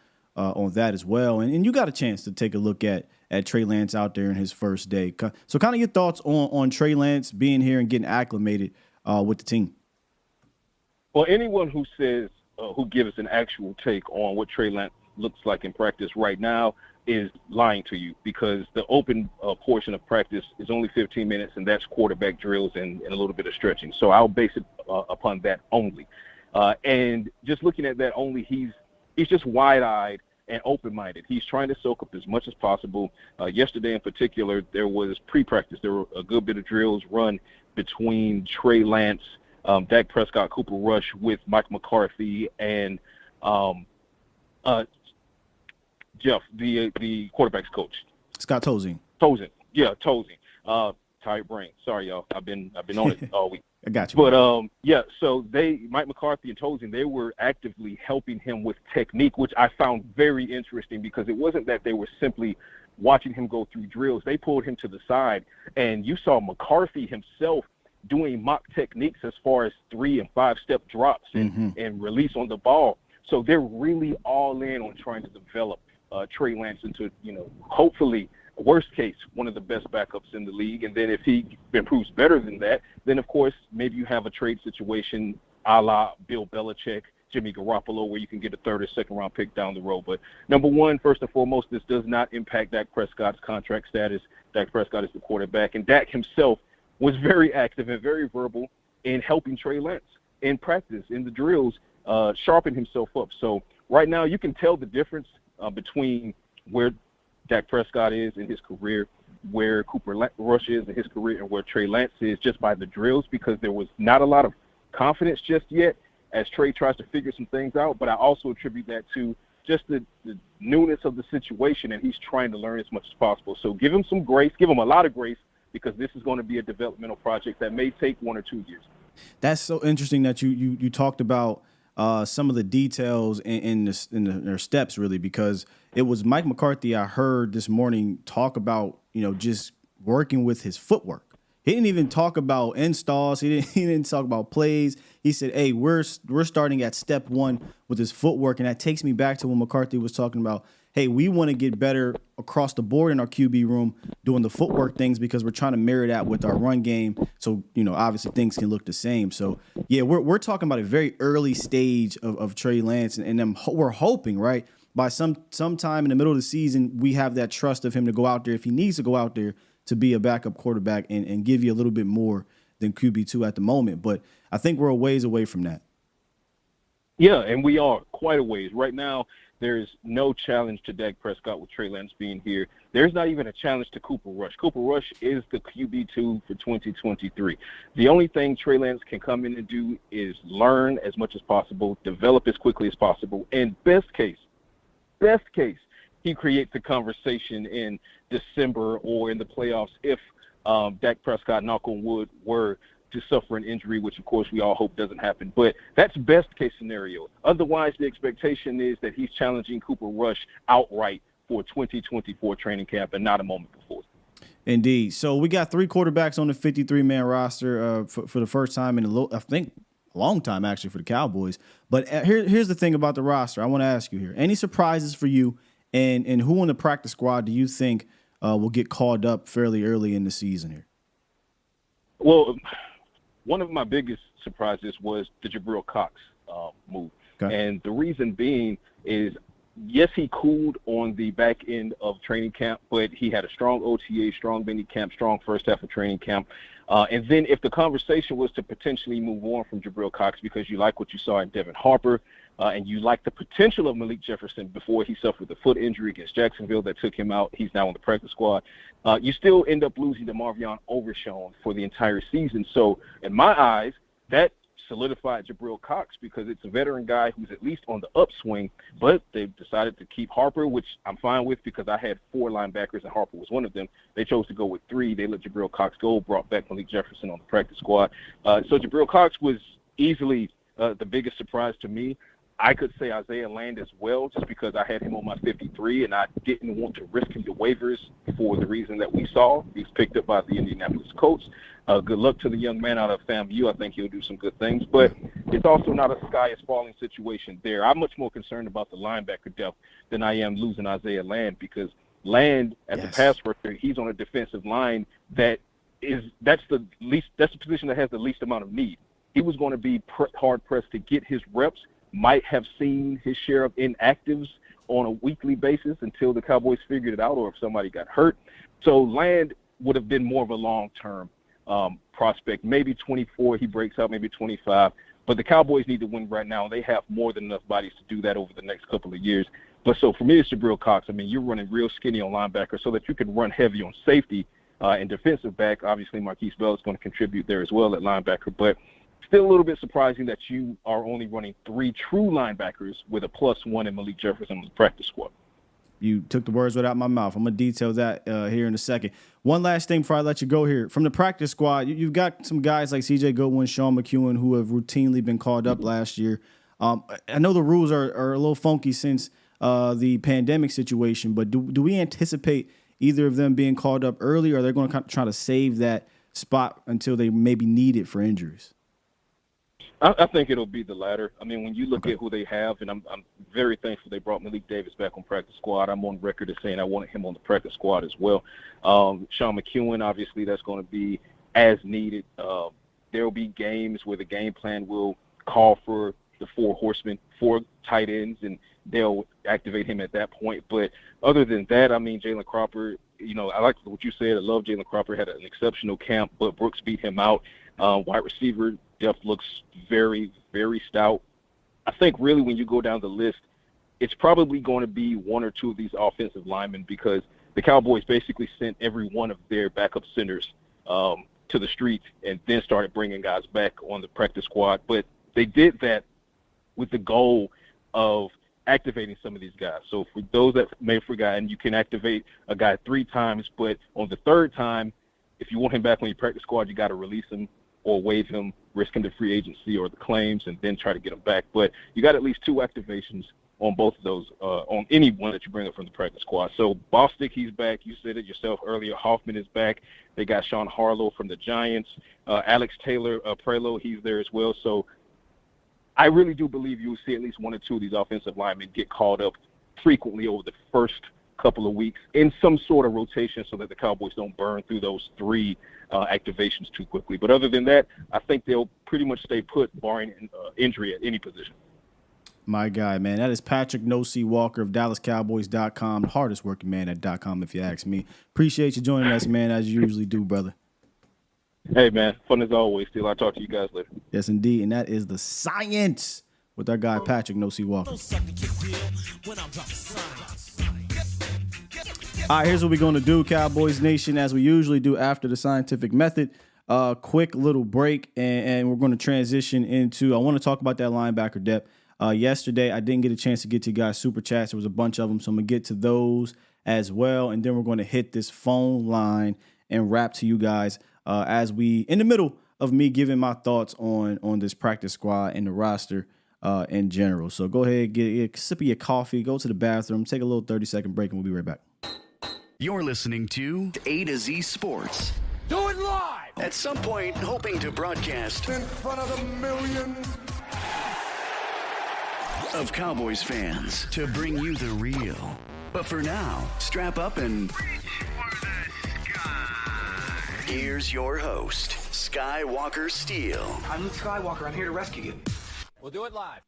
that as well. And you got a chance to take a look at Trey Lance out there in his first day. So kind of your thoughts on Trey Lance being here and getting acclimated with the team. Well, anyone who says, who gives an actual take on what Trey Lance looks like in practice right now is lying to you, because the open portion of practice is only 15 minutes, and that's quarterback drills and a little bit of stretching. So I'll base it upon that only. And just looking at that only, he's just wide-eyed and open-minded. He's trying to soak up as much as possible. Yesterday in particular, there was pre-practice. There were a good bit of drills run between Trey Lance, Dak Prescott, Cooper Rush with Mike McCarthy, and Jeff, the quarterback's coach. Scott Tozing. Yeah, Tozing. Tired brain. Sorry, y'all. I've been on it all week. I got you. But so Mike McCarthy and Tozing, they were actively helping him with technique, which I found very interesting, because it wasn't that they were simply watching him go through drills. They pulled him to the side, and you saw McCarthy himself doing mock techniques as far as 3- and 5-step drops and release on the ball. So they're really all in on trying to develop Trey Lance into, hopefully, worst case, one of the best backups in the league. And then if he improves better than that, then, of course, maybe you have a trade situation a la Bill Belichick, Jimmy Garoppolo, where you can get a 3rd or 2nd round pick down the road. But number one, first and foremost, this does not impact Dak Prescott's contract status. Dak Prescott is the quarterback, and Dak himself was very active and very verbal in helping Trey Lance in practice, in the drills, sharpen himself up. So right now you can tell the difference between where Dak Prescott is in his career, where Cooper Rush is in his career, and where Trey Lance is, just by the drills, because there was not a lot of confidence just yet as Trey tries to figure some things out. But I also attribute that to just the newness of the situation, and he's trying to learn as much as possible. So give him some grace, give him a lot of grace, because this is going to be a developmental project that may take 1 or 2 years. That's so interesting that you talked about some of the details in their steps, really, because it was Mike McCarthy I heard this morning talk about, just working with his footwork. He didn't even talk about installs. He didn't talk about plays. He said, hey, we're starting at step 1 with his footwork. And that takes me back to when McCarthy was talking about, hey, we want to get better across the board in our QB room doing the footwork things, because we're trying to mirror that with our run game. So, obviously things can look the same. So, yeah, we're talking about a very early stage of Trey Lance. And then we're hoping, right, by sometime in the middle of the season, we have that trust of him to go out there, if he needs to go out there, to be a backup quarterback and give you a little bit more than QB2 at the moment. But I think we're a ways away from that. Yeah, and we are quite a ways. Right now, there's no challenge to Dak Prescott with Trey Lance being here. There's not even a challenge to Cooper Rush. Cooper Rush is the QB2 for 2023. The only thing Trey Lance can come in and do is learn as much as possible, develop as quickly as possible, and best case, he creates a conversation in December or in the playoffs if Dak Prescott, knock on wood, were to suffer an injury, which of course we all hope doesn't happen. But that's best case scenario. Otherwise, the expectation is that he's challenging Cooper Rush outright for 2024 training camp and not a moment before. Indeed. So we got 3 quarterbacks on the 53-man roster for the first time in a long time, actually, for the Cowboys. But here's the thing about the roster. I want to ask you here. Any surprises for you, and who on the practice squad do you think will get called up fairly early in the season here? Well, one of my biggest surprises was the Jabril Cox move. Okay. And the reason being is, yes, he cooled on the back end of training camp, but he had a strong OTA, strong mini camp, strong first half of training camp. And then if the conversation was to potentially move on from Jabril Cox because you like what you saw in Devin Harper, and you like the potential of Malik Jefferson before he suffered the foot injury against Jacksonville that took him out. He's now on the practice squad. You still end up losing to Marvion Overshown for the entire season. So in my eyes, that solidified Jabril Cox because it's a veteran guy who's at least on the upswing, but they've decided to keep Harper, which I'm fine with because I had 4 linebackers and Harper was one of them. They chose to go with 3. They let Jabril Cox go, brought back Malik Jefferson on the practice squad. So Jabril Cox was easily the biggest surprise to me. I could say Isaiah Land as well, just because I had him on my 53, and I didn't want to risk him to waivers for the reason that we saw. He was picked up by the Indianapolis Colts. Good luck to the young man out of FAMU. I think he'll do some good things, but it's also not a sky is falling situation there. I'm much more concerned about the linebacker depth than I am losing Isaiah Land, because Land, as a pass rusher, he's on a defensive line that's the position that has the least amount of need. He was going to be hard pressed to get his reps. Might have seen his share of inactives on a weekly basis until the Cowboys figured it out, or if somebody got hurt. So Land would have been more of a long-term prospect. Maybe 24, he breaks out, maybe 25. But the Cowboys need to win right now. They have more than enough bodies to do that over the next couple of years. But so for me, it's Jabril Cox. I mean, you're running real skinny on linebacker so that you can run heavy on safety and defensive back. Obviously, Marquise Bell is going to contribute there as well at linebacker. But still a little bit surprising that you are only running 3 true linebackers with a +1 in Malik Jefferson on the practice squad. You took the words right out of my mouth. I'm going to detail that here in a second. One last thing before I let you go here. From the practice squad, you've got some guys like C.J. Goodwin, Sean McEwen, who have routinely been called up last year. I know the rules are a little funky since the pandemic situation, but do we anticipate either of them being called up early, or are they going to try to save that spot until they maybe need it for injuries? I think it'll be the latter. I mean, when you look at who they have, and I'm very thankful they brought Malik Davis back on practice squad. I'm on record as saying I wanted him on the practice squad as well. Sean McEwen, obviously, that's going to be as needed. There will be games where the game plan will call for the 4 horsemen, 4 tight ends, and they'll activate him at that point. But other than that, I mean, Jalen Cropper, I like what you said. I love Jalen Cropper. Had an exceptional camp, but Brooks beat him out. Wide receiver depth looks very, very stout. I think really when you go down the list, it's probably going to be 1 or 2 of these offensive linemen, because the Cowboys basically sent every one of their backup centers to the streets and then started bringing guys back on the practice squad. But they did that with the goal of activating some of these guys. So for those that may have forgotten, you can activate a guy 3 times, but on the 3rd time, if you want him back on your practice squad, you got to release him or waive him, risk him to free agency or the claims, and then try to get him back. But you got at least 2 activations on both of those, on any one that you bring up from the practice squad. So Bostic, he's back. You said it yourself earlier. Hoffman is back. They got Sean Harlow from the Giants. Alex Taylor, Prelo, he's there as well. So I really do believe you will see at least 1 or 2 of these offensive linemen get called up frequently over the first couple of weeks in some sort of rotation so that the Cowboys don't burn through those 3 activations too quickly. But other than that, I think they'll pretty much stay put, barring injury at any position. My guy, man. That is Patrick No-C Walker of DallasCowboys.com, the hardest working man at .com, if you ask me. Appreciate you joining us, man, as you usually do, brother. Hey, man. Fun as always. Still, I'll talk to you guys later. Yes, indeed. And that is the science with our guy, Patrick No-C Walker. All right, here's what we're going to do, Cowboys Nation, as we usually do after the scientific method. Quick little break, and we're going to transition into, I want to talk about that linebacker depth. Yesterday, I didn't get a chance to get to you guys' super chats. There was a bunch of them, so I'm going to get to those as well. And then we're going to hit this phone line and rap to you guys as we, in the middle of me giving my thoughts on this practice squad and the roster in general. So go ahead, get a sip of your coffee, go to the bathroom, take a little 30-second break, and we'll be right back. You're listening to A to Z Sports. Do it live! At some point, hoping to broadcast In front of the millions of Cowboys fans to bring you the real. But for now, strap up and here's your host, Skywalker Steele. I'm Luke Skywalker. I'm here to rescue you. We'll do it live.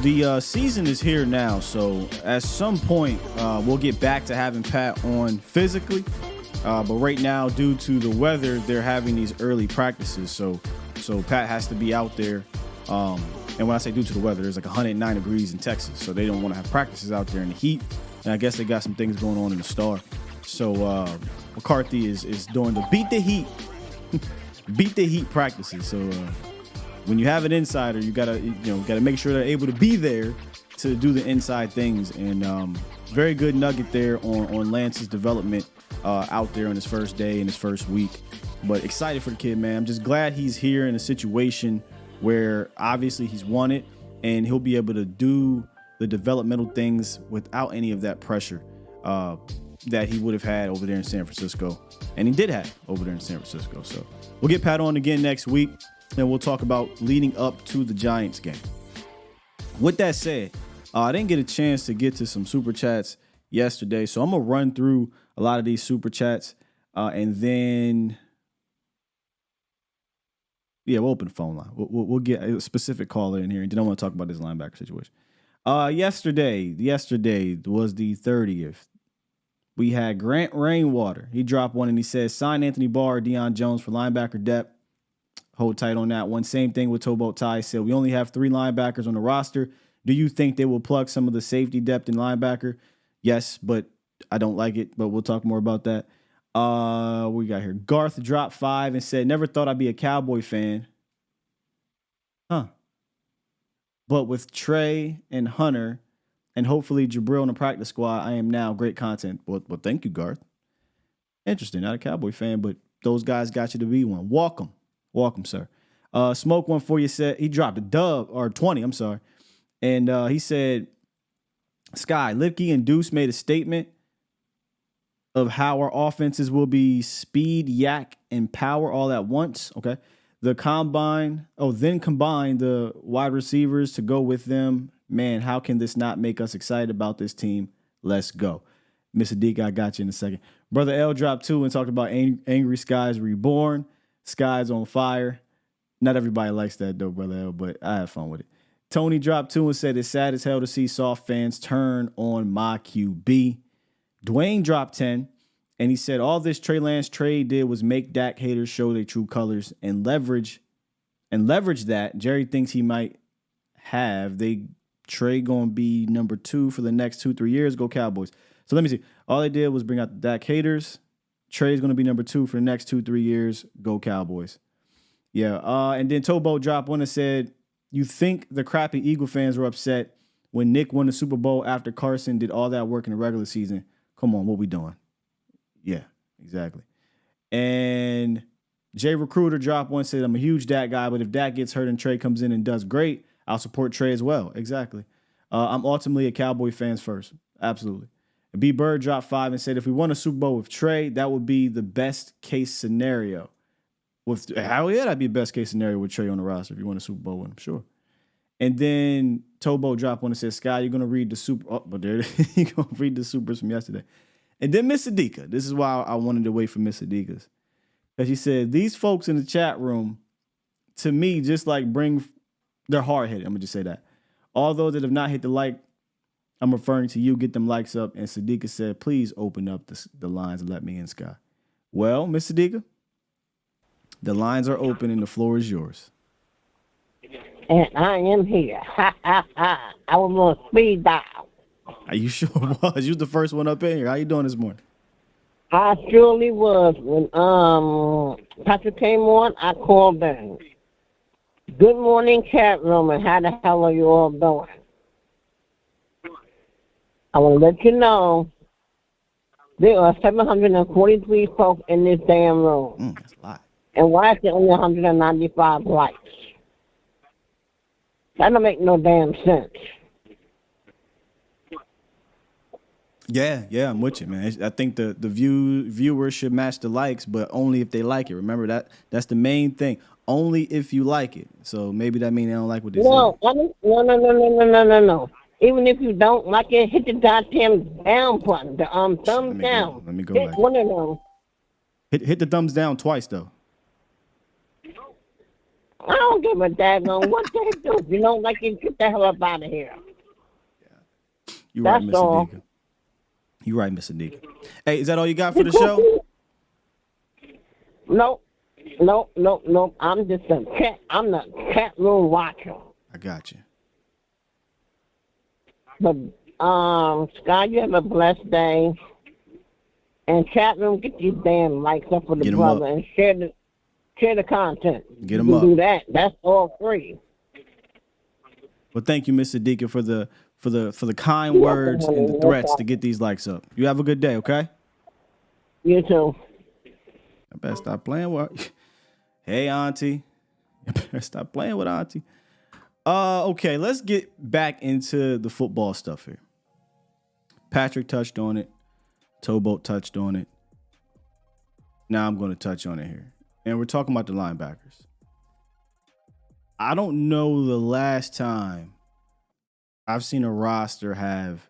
The season is here now, so at some point we'll get back to having Pat on physically. But right now, due to the weather, they're having these early practices. So So Pat has to be out there. And when I say due to the weather, there's like 109 degrees in Texas, so they don't want to have practices out there in the heat. And I guess they got some things going on in the Star. So McCarthy is doing the beat the heat practices. So when you have an insider, you gotta make sure they're able to be there to do the inside things. And very good nugget there on Lance's development out there on his first day and his first week. But excited for the kid, man. I'm just glad he's here in a situation where obviously he's won it and he'll be able to do the developmental things without any of that pressure that he would have had over there in San Francisco. And he did have over there in San Francisco. So we'll get Pat on again next week and we'll talk about leading up to the Giants game. With that said, I didn't get a chance to get to some super chats yesterday. So I'm going to run through a lot of these super chats and then... Yeah, we'll open the phone line. We'll get a specific caller in here, and then I want to talk about this linebacker situation. Yesterday was the 30th. We had Grant Rainwater. He dropped one, and he says, sign Anthony Barr or Deion Jones for linebacker depth. Hold tight on that one. Same thing with Towboat Ty. Said, we only have 3 linebackers on the roster. Do you think they will plug some of the safety depth in linebacker? Yes, but I don't like it, but we'll talk more about that. What we got here? Garth dropped 5 and said, never thought I'd be a Cowboy fan. But with Trey and Hunter and hopefully Jabril in the practice squad, I am now. Great content. Well, thank you, Garth. Interesting. Not a Cowboy fan, but those guys got you to be one. Welcome, sir. Smoke one for you said he dropped a dub or 20. I'm sorry. And he said, Sky, Lipke and Deuce made a statement of how our offenses will be speed, yak, and power all at once. Okay. Then combine the wide receivers to go with them. Man, how can this not make us excited about this team? Let's go. Mr. Deke, I got you in a second. Brother L dropped 2 and talked about Angry Skies Reborn. Skies on fire. Not everybody likes that though, Brother L, but I have fun with it. Tony dropped 2 and said it's sad as hell to see soft fans turn on my QB. Dwayne dropped 10, and he said all this Trey Lance trade did was make Dak haters show their true colors and leverage that. Jerry thinks he might have. Trey going to be number 2 for the next 2-3 years. Go Cowboys. So let me see. All they did was bring out the Dak haters. Trey's going to be number 2 for the next 2-3 years. Go Cowboys. Yeah. And then Towboat dropped 1 and said, you think the crappy Eagle fans were upset when Nick won the Super Bowl after Carson did all that work in the regular season? Come on, what we doing? Yeah, exactly. And Jay Recruiter dropped 1, said, I'm a huge Dak guy, but if Dak gets hurt and Trey comes in and does great, I'll support Trey as well. Exactly. I'm ultimately a Cowboy fan first. Absolutely. And B. Bird dropped 5 and said, if we won a Super Bowl with Trey, that would be the best case scenario. Hell yeah, that'd be the best case scenario with Trey on the roster if you won a Super Bowl with him, sure. And then Tobo dropped 1 and said, Sky, you're going to read the super. Oh, but there it is. You're going to read the supers from yesterday. And then Miss Adika. This is why I wanted to wait for Miss Adika's. Because she said, these folks in the chat room, to me, just like they're hard-headed. I'm going to just say that. All those that have not hit the like, I'm referring to you, get them likes up. And Sadika said, please open up the lines and let me in, Sky. Well, Miss Sadika, the lines are open and the floor is yours. And I am here. Ha, ha, ha. I was on speed dial. Are you sure was? You was the first one up in here. How you doing this morning? I surely was. When Patrick came on, I called in. Good morning, chat room, and how the hell are you all doing? I want to let you know there are 743 folks in this damn room. That's a lot. And why is there only 195 likes? That don't make no damn sense. Yeah, I'm with you, man. I think the viewers should match the likes, but only if they like it. Remember that's the main thing. Only if you like it. So maybe that means they don't like what they say. No. Even if you don't like it, hit the goddamn down button, the thumbs down. Let me go hit back. One of them. Hit the thumbs down twice though. I don't give a daggone what they do. If you don't like it, get the hell up out of here. Yeah. You're right, Miss Adika. You're right, Miss Adika. Hey, is that all you got for the show? Nope. Nope. I'm just a cat. I'm the cat room watcher. I got you. But Scott, you have a blessed day. And chat room, get these damn likes up for the brother and share the content. Get them up. Do that. That's all free. Well, thank you, Mr. Deacon, for the kind words and the threats to get these likes up. You have a good day, okay? You too. I better stop playing with. Hey, Auntie. I better stop playing with Auntie. Okay, let's get back into the football stuff here. Patrick touched on it. Towboat touched on it. Now I'm going to touch on it here. And we're talking about the linebackers. I don't know the last time I've seen a roster have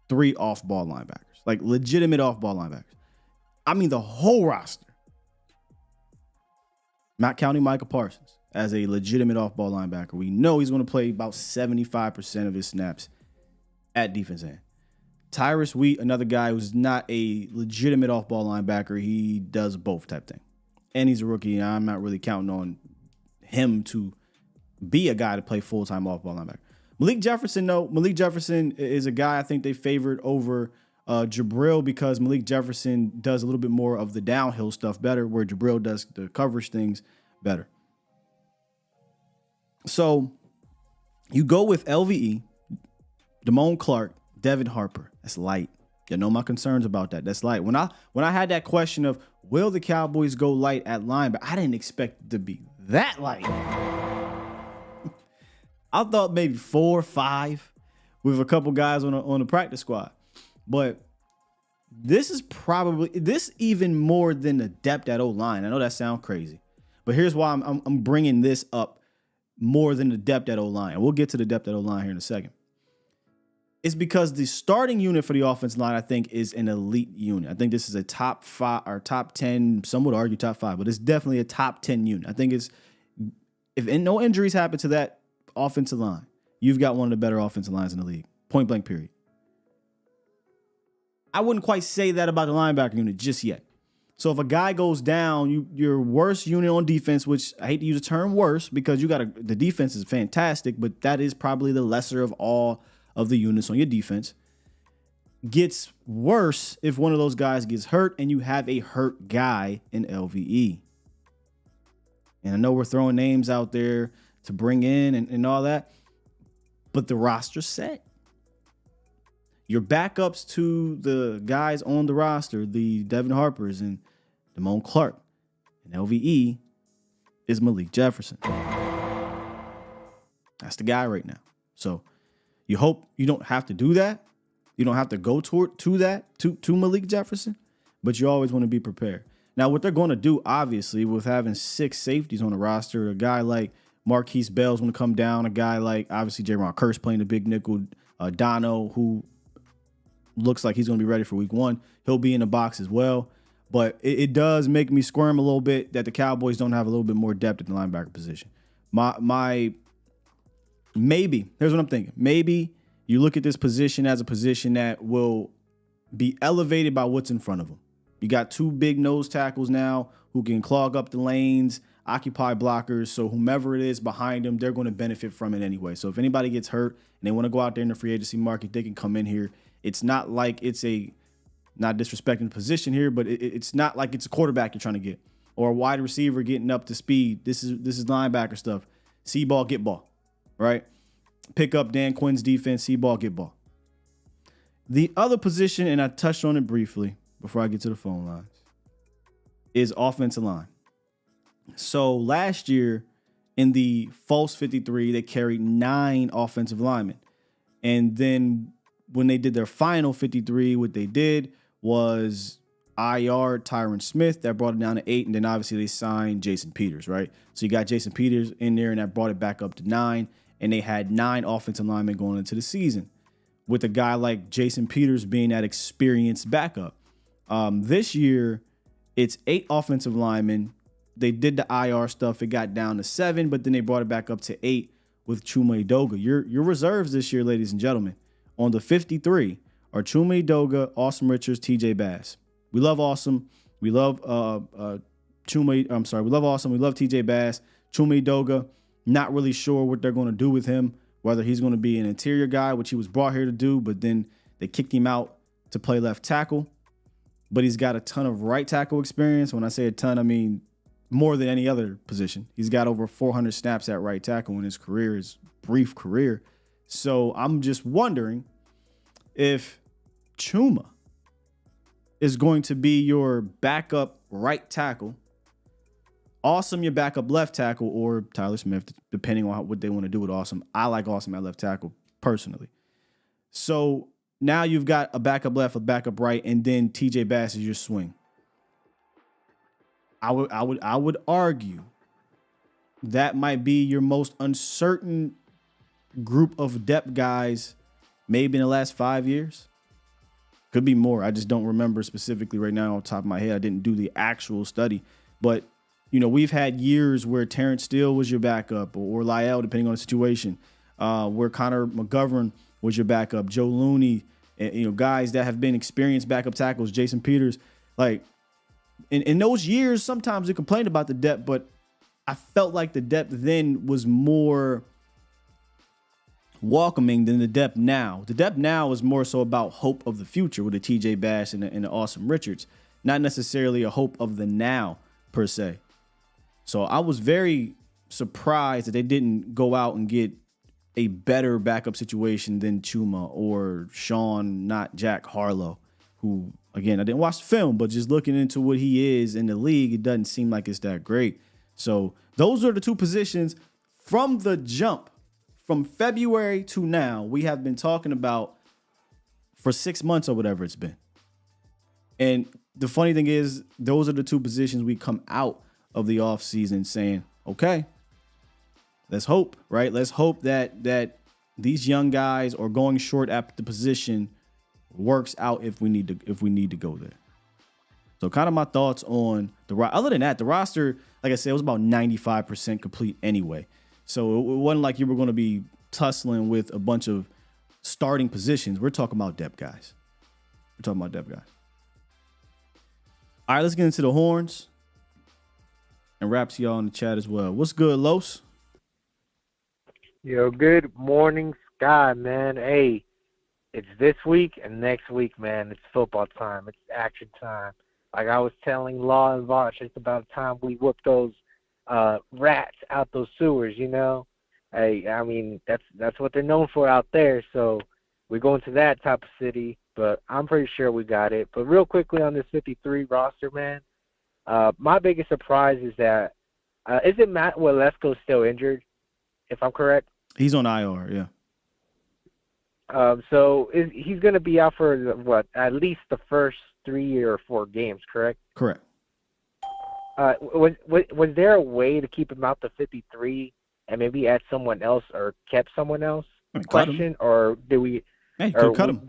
3 off-ball linebackers, like legitimate off-ball linebackers. I mean the whole roster. Not counting Micah Parsons as a legitimate off-ball linebacker. We know he's going to play about 75% of his snaps at defense end. Tyrus Wheat, another guy who's not a legitimate off-ball linebacker. He does both type thing. And he's a rookie, and I'm not really counting on him to be a guy to play full-time off-ball linebacker. Malik Jefferson is a guy I think they favored over Jabril because Malik Jefferson does a little bit more of the downhill stuff better, where Jabril does the coverage things better. So you go with LVE, Damone Clark, Devin Harper. That's light. You know my concerns about that. That's light. When I had that question of will the Cowboys go light at linebacker, I didn't expect it to be that light. I thought maybe 4 or 5 with a couple guys on the practice squad. But this is probably even more than the depth at O-line. I know that sounds crazy, but here's why I'm bringing this up more than the depth at O-line. We'll get to the depth at O-line here in a second. It's because the starting unit for the offensive line, I think, is an elite unit. I think this is a top 5 or top 10. Some would argue top 5, but it's definitely a top 10 unit. I think it's, if no injuries happen to that offensive line, you've got one of the better offensive lines in the league. Point blank, period. I wouldn't quite say that about the linebacker unit just yet. So if a guy goes down, your worst unit on defense, which I hate to use the term worse because the defense is fantastic, but that is probably the lesser of all of the units on your defense, gets worse if one of those guys gets hurt and you have a hurt guy in LVE. And I know we're throwing names out there to bring in and all that, but the roster's set. Your backups to the guys on the roster, the Devin Harpers and Damone Clark and LVE, is Malik Jefferson. That's the guy right now. So you hope you don't have to do that. You don't have to go to Malik Jefferson, but you always want to be prepared. Now, what they're going to do, obviously, with having 6 safeties on the roster, a guy like Marquise Bell's going to come down, a guy like, obviously, Jaron Kearse playing the big nickel, Dono, who looks like he's going to be ready for week 1. He'll be in the box as well. But it does make me squirm a little bit that the Cowboys don't have a little bit more depth at the linebacker position. Maybe, here's what I'm thinking. Maybe you look at this position as a position that will be elevated by what's in front of them. You got 2 big nose tackles now who can clog up the lanes, occupy blockers. So whomever it is behind them, they're going to benefit from it anyway. So if anybody gets hurt and they want to go out there in the free agency market, they can come in here. It's not like it's not disrespecting the position here, but it's not like it's a quarterback you're trying to get or a wide receiver getting up to speed. This is linebacker stuff. See ball, get ball. Right? Pick up Dan Quinn's defense, see ball, get ball. The other position, and I touched on it briefly before I get to the phone lines, is offensive line. So last year in the false 53, they carried 9 offensive linemen. And then when they did their final 53, what they did was IR Tyron Smith. That brought it down to 8. And then obviously they signed Jason Peters, right? So you got Jason Peters in there, and that brought it back up to 9. And they had 9 offensive linemen going into the season, with a guy like Jason Peters being that experienced backup. This year, it's 8 offensive linemen. They did the IR stuff. It got down to 7, but then they brought it back up to 8 with Chuma Edoga. Your reserves this year, ladies and gentlemen, on the 53 are Chuma Edoga, Awesome Richards, TJ Bass. We love Awesome. We love We love Austin. We love TJ Bass. Chuma Edoga, not really sure what they're going to do with him, whether he's going to be an interior guy, which he was brought here to do, but then they kicked him out to play left tackle. But he's got a ton of right tackle experience. When I say a ton, I mean more than any other position. He's got over 400 snaps at right tackle in his career, his brief career. So I'm just wondering if Chuma is going to be your backup right tackle, Awesome your backup left tackle, or Tyler Smith, depending on what they want to do with Awesome. I like Awesome at left tackle personally. So now you've got a backup left, a backup right, and then TJ Bass is your swing. I would argue that might be your most uncertain group of depth guys, maybe in the last 5 years. Could be more. I just don't remember specifically right now off the top of my head. I didn't do the actual study. But, you know, we've had years where Terrence Steele was your backup, or Lyell, depending on the situation, where Connor McGovern was your backup, Joe Looney, and, you know, guys that have been experienced backup tackles, Jason Peters. Like, in those years, sometimes we complained about the depth, but I felt like the depth then was more welcoming than the depth now. The depth now is more so about hope of the future with the TJ Bass and the Awesome Richards, not necessarily a hope of the now per se. So I was very surprised that they didn't go out and get a better backup situation than Chuma or Sean, not Jack Harlow, who, again, I didn't watch the film, but just looking into what he is in the league, it doesn't seem like it's that great. So those are the two positions from the jump. From February to now, we have been talking about for 6 months or whatever it's been. And the funny thing is, those are the two positions we come out of the offseason saying, okay, let's hope, right? Let's hope that these young guys are going short at the position works out if we need to go there. So kind of my thoughts on the roster. Other than that, the roster, like I said, it was about 95% complete anyway. So it wasn't like you were going to be tussling with a bunch of starting positions. We're talking about depth guys. All right, let's get into the horns. And raps y'all in the chat as well. What's good, Los? Yo, good morning, Sky, man. Hey, it's this week and next week, man. It's football time. It's action time. Like I was telling Law and Vosh, it's about time we whoop those rats out those sewers, you know. Hey, I mean, that's what they're known for out there. So we're going to that type of city, but I'm pretty sure we got it. But real quickly on this 53 roster, man, my biggest surprise is that isn't Matt Walesko still injured, if I'm correct? He's on IR, yeah. So he's going to be out for at least the first 3 or 4 games, correct? Correct. Was there a way to keep him out to 53 and maybe add someone else or kept someone else? Question, or did we? Hey, could cut him.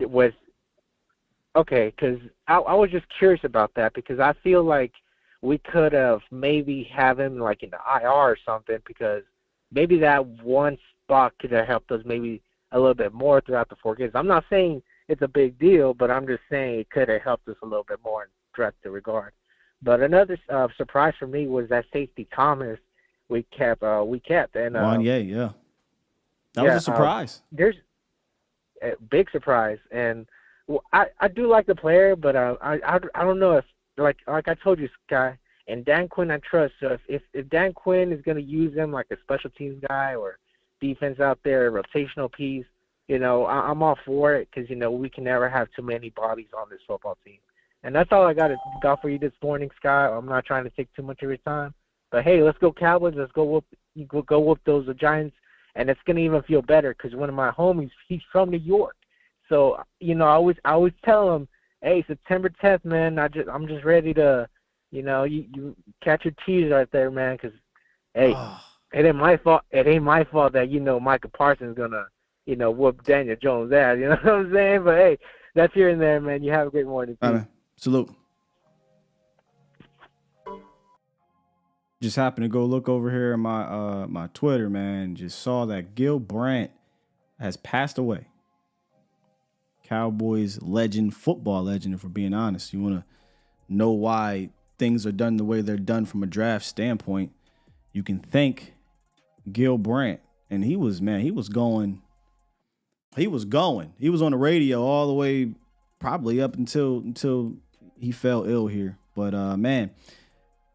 Okay, because I was just curious about that, because I feel like we could have maybe have him like in the IR or something, because maybe that one spot could have helped us maybe a little bit more throughout the 4 games. I'm not saying it's a big deal, but I'm just saying it could have helped us a little bit more in direct regard. But another surprise for me was that safety Thomas we kept, and Wanye, yeah, that was a surprise. There's a big surprise, and I do like the player, but I don't know if like I told you, Sky, and Dan Quinn I trust. So if Dan Quinn is going to use him like a special teams guy or defense out there, a rotational piece, you know, I'm all for it, because you know we can never have too many bodies on this football team. And that's all I got for you this morning, Scott. I'm not trying to take too much of your time. But, hey, let's go Cowboys. Let's go whoop those Giants. And it's going to even feel better, because one of my homies, he's from New York. So, you know, I always tell him, hey, September 10th, man, I'm just ready to, you know, you catch your tease right there, man, because, hey, it ain't my fault. It ain't my fault that, you know, Micah Parsons is going to, you know, whoop Daniel Jones' ass. You know what I'm saying? But, hey, that's here and there, man. You have a great morning, too. Salute. Just happened to go look over here at my Twitter, man. Just saw that Gil Brandt has passed away. Cowboys legend, football legend, if we're being honest. You want to know why things are done the way they're done from a draft standpoint, you can thank Gil Brandt. And he was going. He was on the radio all the way probably up until he fell ill here. But, man,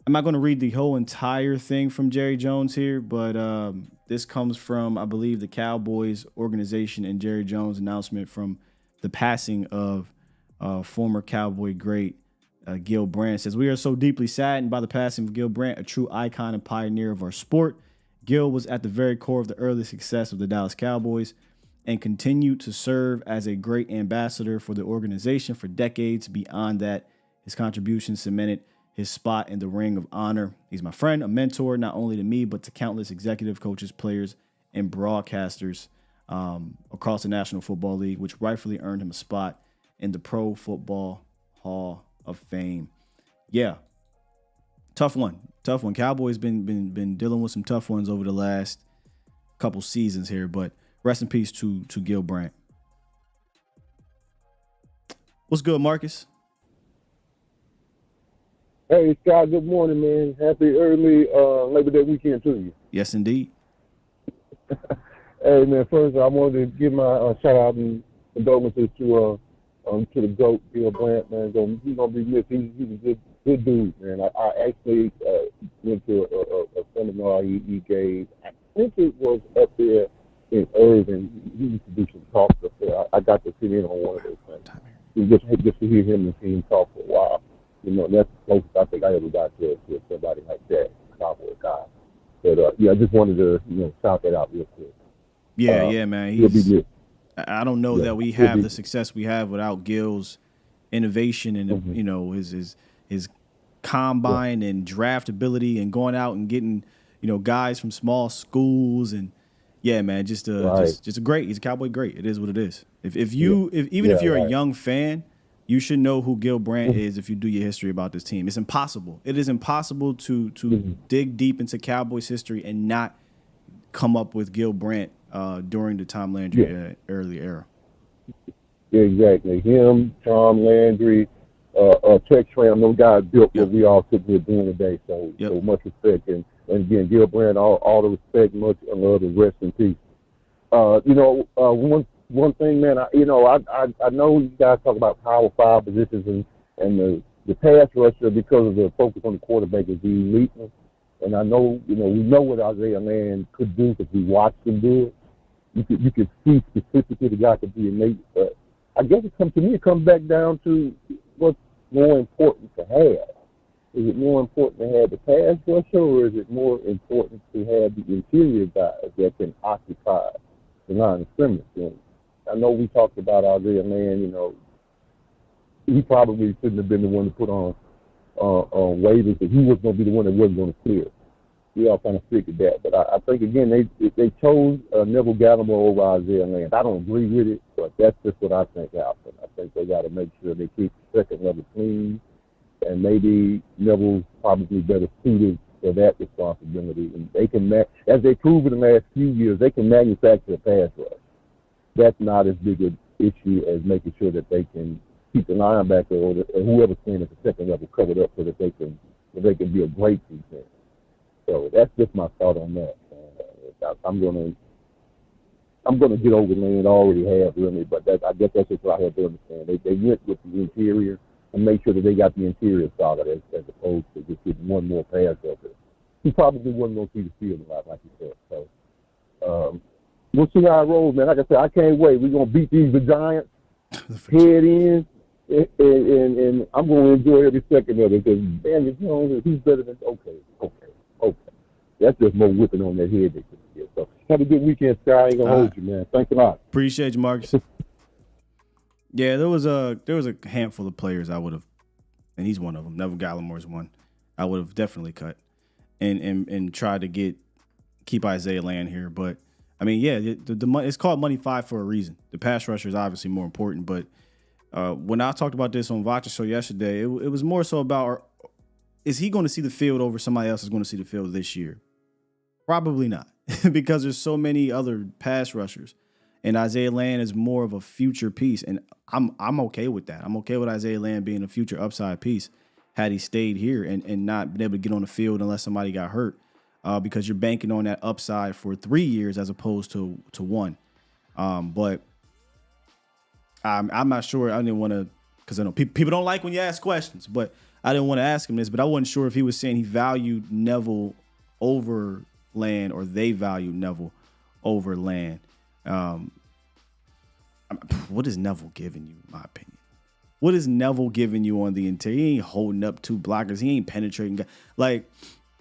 I'm not going to read the whole entire thing from Jerry Jones here, but this comes from, I believe, the Cowboys organization and Jerry Jones' announcement from the passing of former Cowboy great Gil Brandt. It says, "We are so deeply saddened by the passing of Gil Brandt, a true icon and pioneer of our sport. Gil was at the very core of the early success of the Dallas Cowboys and continued to serve as a great ambassador for the organization for decades. Beyond that, his contributions cemented his spot in the ring of honor. He's my friend, a mentor, not only to me, but to countless executive coaches, players, and broadcasters across the National Football League, which rightfully earned him a spot in the Pro Football Hall of Fame." Yeah. Tough one. Cowboys been dealing with some tough ones over the last couple seasons here, but rest in peace to Gil Brandt. What's good, Marcus? Hey, Scott, good morning, man. Happy early Labor Day weekend to you. Yes, indeed. Hey, man, first I wanted to give my shout out and condolences to the GOAT, Gil Brandt, man. He's going to be missed. He's a good dude, man. I actually went to a seminar he gave. I think it was up there in Irving. He used to do some talks up there. I got to sit in on one of those things. Just to hear him and see him talk for a while. You know, that's the closest I think I ever got to somebody like that, Cowboy guy. But, I just wanted to, shout that out real quick. Yeah, man. He'll be good. I don't know that we have the success we have without Gil's innovation and, his combine and draft ability and going out and getting, guys from small schools. And, yeah, man, just a great – he's a Cowboy great. It is what it is. If you're a young fan – you should know who Gil Brandt is if you do your history about this team. It's impossible. It is impossible to dig deep into Cowboys history and not come up with Gil Brandt during the Tom Landry early era. Yeah, exactly. Him, Tom Landry, Tex Schramm, those guys built what we all sit here doing today. So much respect. And again, Gil Brandt, all the respect, much love, and rest in peace. One thing, man, I know you guys talk about Power 5 positions and the pass rusher because of the focus on the quarterback is the elite one. And I know, we know what Isaiah Land could do because we watched him do it. You could see specifically the guy could be innate. But I guess it comes back down to what's more important to have. Is it more important to have the pass rusher or is it more important to have the interior guys that can occupy the line of scrimmage? And I know we talked about Isaiah Land, he probably shouldn't have been the one to put on waivers because he was going to be the one that wasn't going to clear. We all kind of figured that. But I think, again, they chose Neville Gallimore over Isaiah Land. I don't agree with it, but that's just what I think happened. I think they got to make sure they keep the second level clean, and maybe Neville's probably better suited for that responsibility. And they can, as they proved in the last few years, they can manufacture a pass rush. That's not as big an issue as making sure that they can keep the linebacker or whoever's playing at the second level covered up so that they can be a great defense. So that's just my thought on that. I'm gonna get over Land. I already have really, but I guess that's just what I have to understand. They went with the interior and make sure that they got the interior solid as opposed to just getting one more pass rusher. He probably wasn't gonna see the field a lot, like you said. So. We'll see how it rolls, man. Like I said, I can't wait. We're going to beat the Giants, head in, and I'm going to enjoy every second of it because Daniel Jones, he's better than okay. That's just more whipping on that head they can get. So have a good weekend, Sky. I ain't going to hold you, man. Thanks a lot. Appreciate you, Marcus. Yeah, there was a handful of players I would have, and he's one of them. Neville Gallimore's one. I would have definitely cut and tried to keep Isaiah Land here, but I mean, yeah, the money, it's called Money 5 for a reason. The pass rusher is obviously more important, but when I talked about this on Vacha's show yesterday, it was more so about, is he going to see the field over somebody else is going to see the field this year? Probably not, because there's so many other pass rushers, and Isaiah Land is more of a future piece, and I'm okay with that. I'm okay with Isaiah Land being a future upside piece. had he stayed here and not been able to get on the field unless somebody got hurt, because you're banking on that upside for 3 years as opposed to 1. But I'm not sure. I didn't want to, because I know people don't like when you ask questions, but I didn't want to ask him this. But I wasn't sure if he was saying he valued Neville over Land or they valued Neville over Land. What is Neville giving you, in my opinion? What is Neville giving you on the interior? He ain't holding up 2 blockers. He ain't penetrating. Like,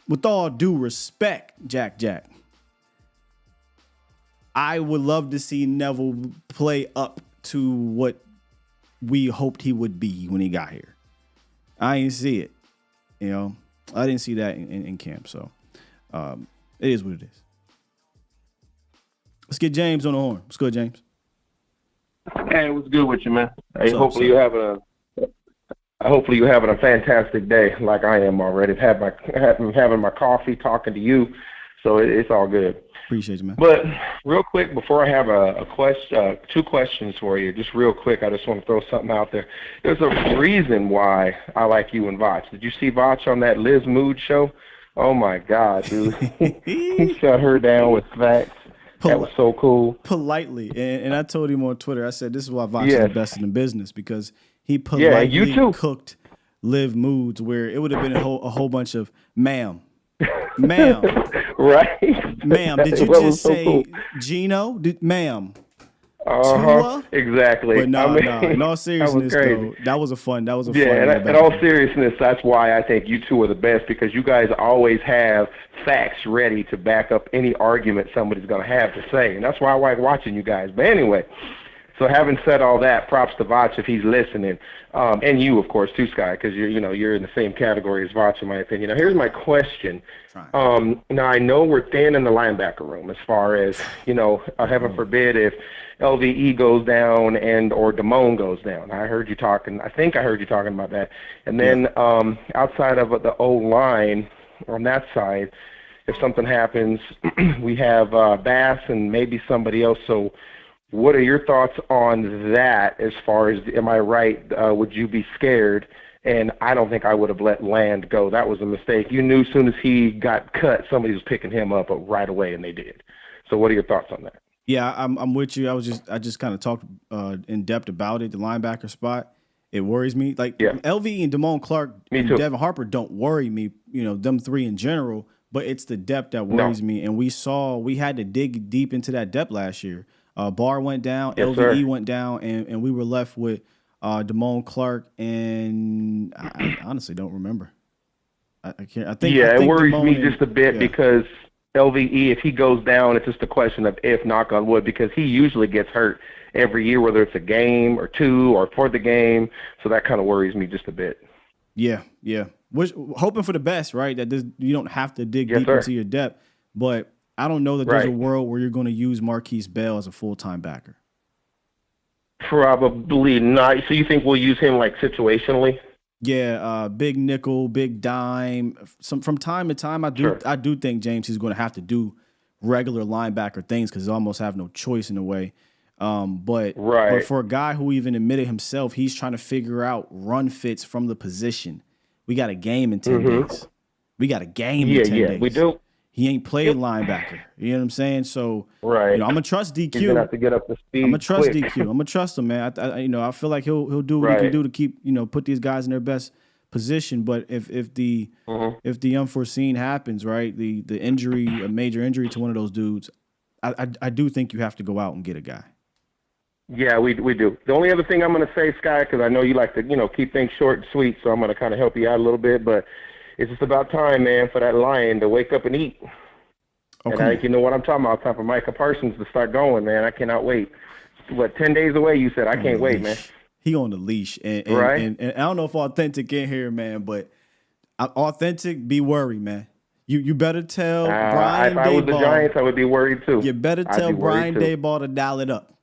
with all due respect, Jack, I would love to see Neville play up to what we hoped he would be when he got here. I didn't see it. You know, I didn't see that in camp. So it is what it is. Let's get James on the horn. What's good, James? Hey, what's good with you, man? Hey, Hopefully you're having a fantastic day, like I am already. Having my coffee, talking to you, so it's all good. Appreciate you, man. But real quick, before I have a question, 2 questions for you, just real quick, I just want to throw something out there. There's a reason why I like you and Vach. Did you see Vach on that Liz Mood show? Oh my God, dude, he shut her down with facts. That was so cool. Politely. And I told him on Twitter, I said, this is why Vox is the best in the business, because he politely cooked Liv Moods where it would have been a whole bunch of, ma'am. Right. Ma'am, did you just say cool. Gino? Ma'am. Tua? Exactly. But no, in all seriousness, though, that was a fun. And in all seriousness, that's why I think you two are the best, because you guys always have facts ready to back up any argument somebody's going to have to say. And that's why I like watching you guys. But anyway, so having said all that, props to Vach if he's listening. And you, of course, too, Sky, because you're in the same category as Vach, in my opinion. Now, here's my question. Now, I know we're thin in the linebacker room as far as, heaven forbid if LVE goes down or Damone goes down. I think I heard you talking about that. And then outside of the O-line on that side, if something happens, we have Bass and maybe somebody else. So what are your thoughts on that as far as, am I right, would you be scared? And I don't think I would have let Land go. That was a mistake. You knew as soon as he got cut, somebody was picking him up right away, and they did. So what are your thoughts on that? Yeah, I'm with you. I just kind of talked in depth about it. The linebacker spot, it worries me. Like LV and Damone Clark and Devin Harper don't worry me. Them 3 in general, but it's the depth that worries me. And we had to dig deep into that depth last year. Barr went down, LVE went down, and we were left with Damone Clark, and I honestly don't remember. I can't. I think it worries me just a bit because LVE, if he goes down, it's just a question of if, knock on wood, because he usually gets hurt every year, whether it's a game or 2 or for the game. So that kind of worries me just a bit. Yeah. Hoping for the best, right? That you don't have to dig deep into your depth, but I don't know that there's a world where you're going to use Marquise Bell as a full-time backer. Probably not. So you think we'll use him like situationally? Yeah, big nickel, big dime. From time to time, I do think James he's going to have to do regular linebacker things because he almost have no choice in a way. But for a guy who even admitted himself, he's trying to figure out run fits from the position. We got a game in 10 days. We got a game in 10 days. We do. He ain't played linebacker. You know what I'm saying? So, I'm gonna trust DQ. He's gonna have to get up to speed. I'm gonna trust DQ. I'm gonna trust him, man. I feel like he'll do what he can do to keep put these guys in their best position. But if the unforeseen happens, right, the injury, a major injury to one of those dudes, I do think you have to go out and get a guy. Yeah, we do. The only other thing I'm gonna say, Sky, because I know you like to keep things short and sweet, so I'm gonna kind of help you out a little bit, but. It's just about time, man, for that lion to wake up and eat. Okay. And I think you know what I'm talking about. Time for Micah Parsons to start going, man. I cannot wait. 10 days away, you said? I can't wait, man. He on the leash. And I don't know if Authentic in here, man, but Authentic, be worried, man. You better tell Brian Daboll. If I was the Giants, I would be worried, too. You better tell Brian Daboll to dial it up.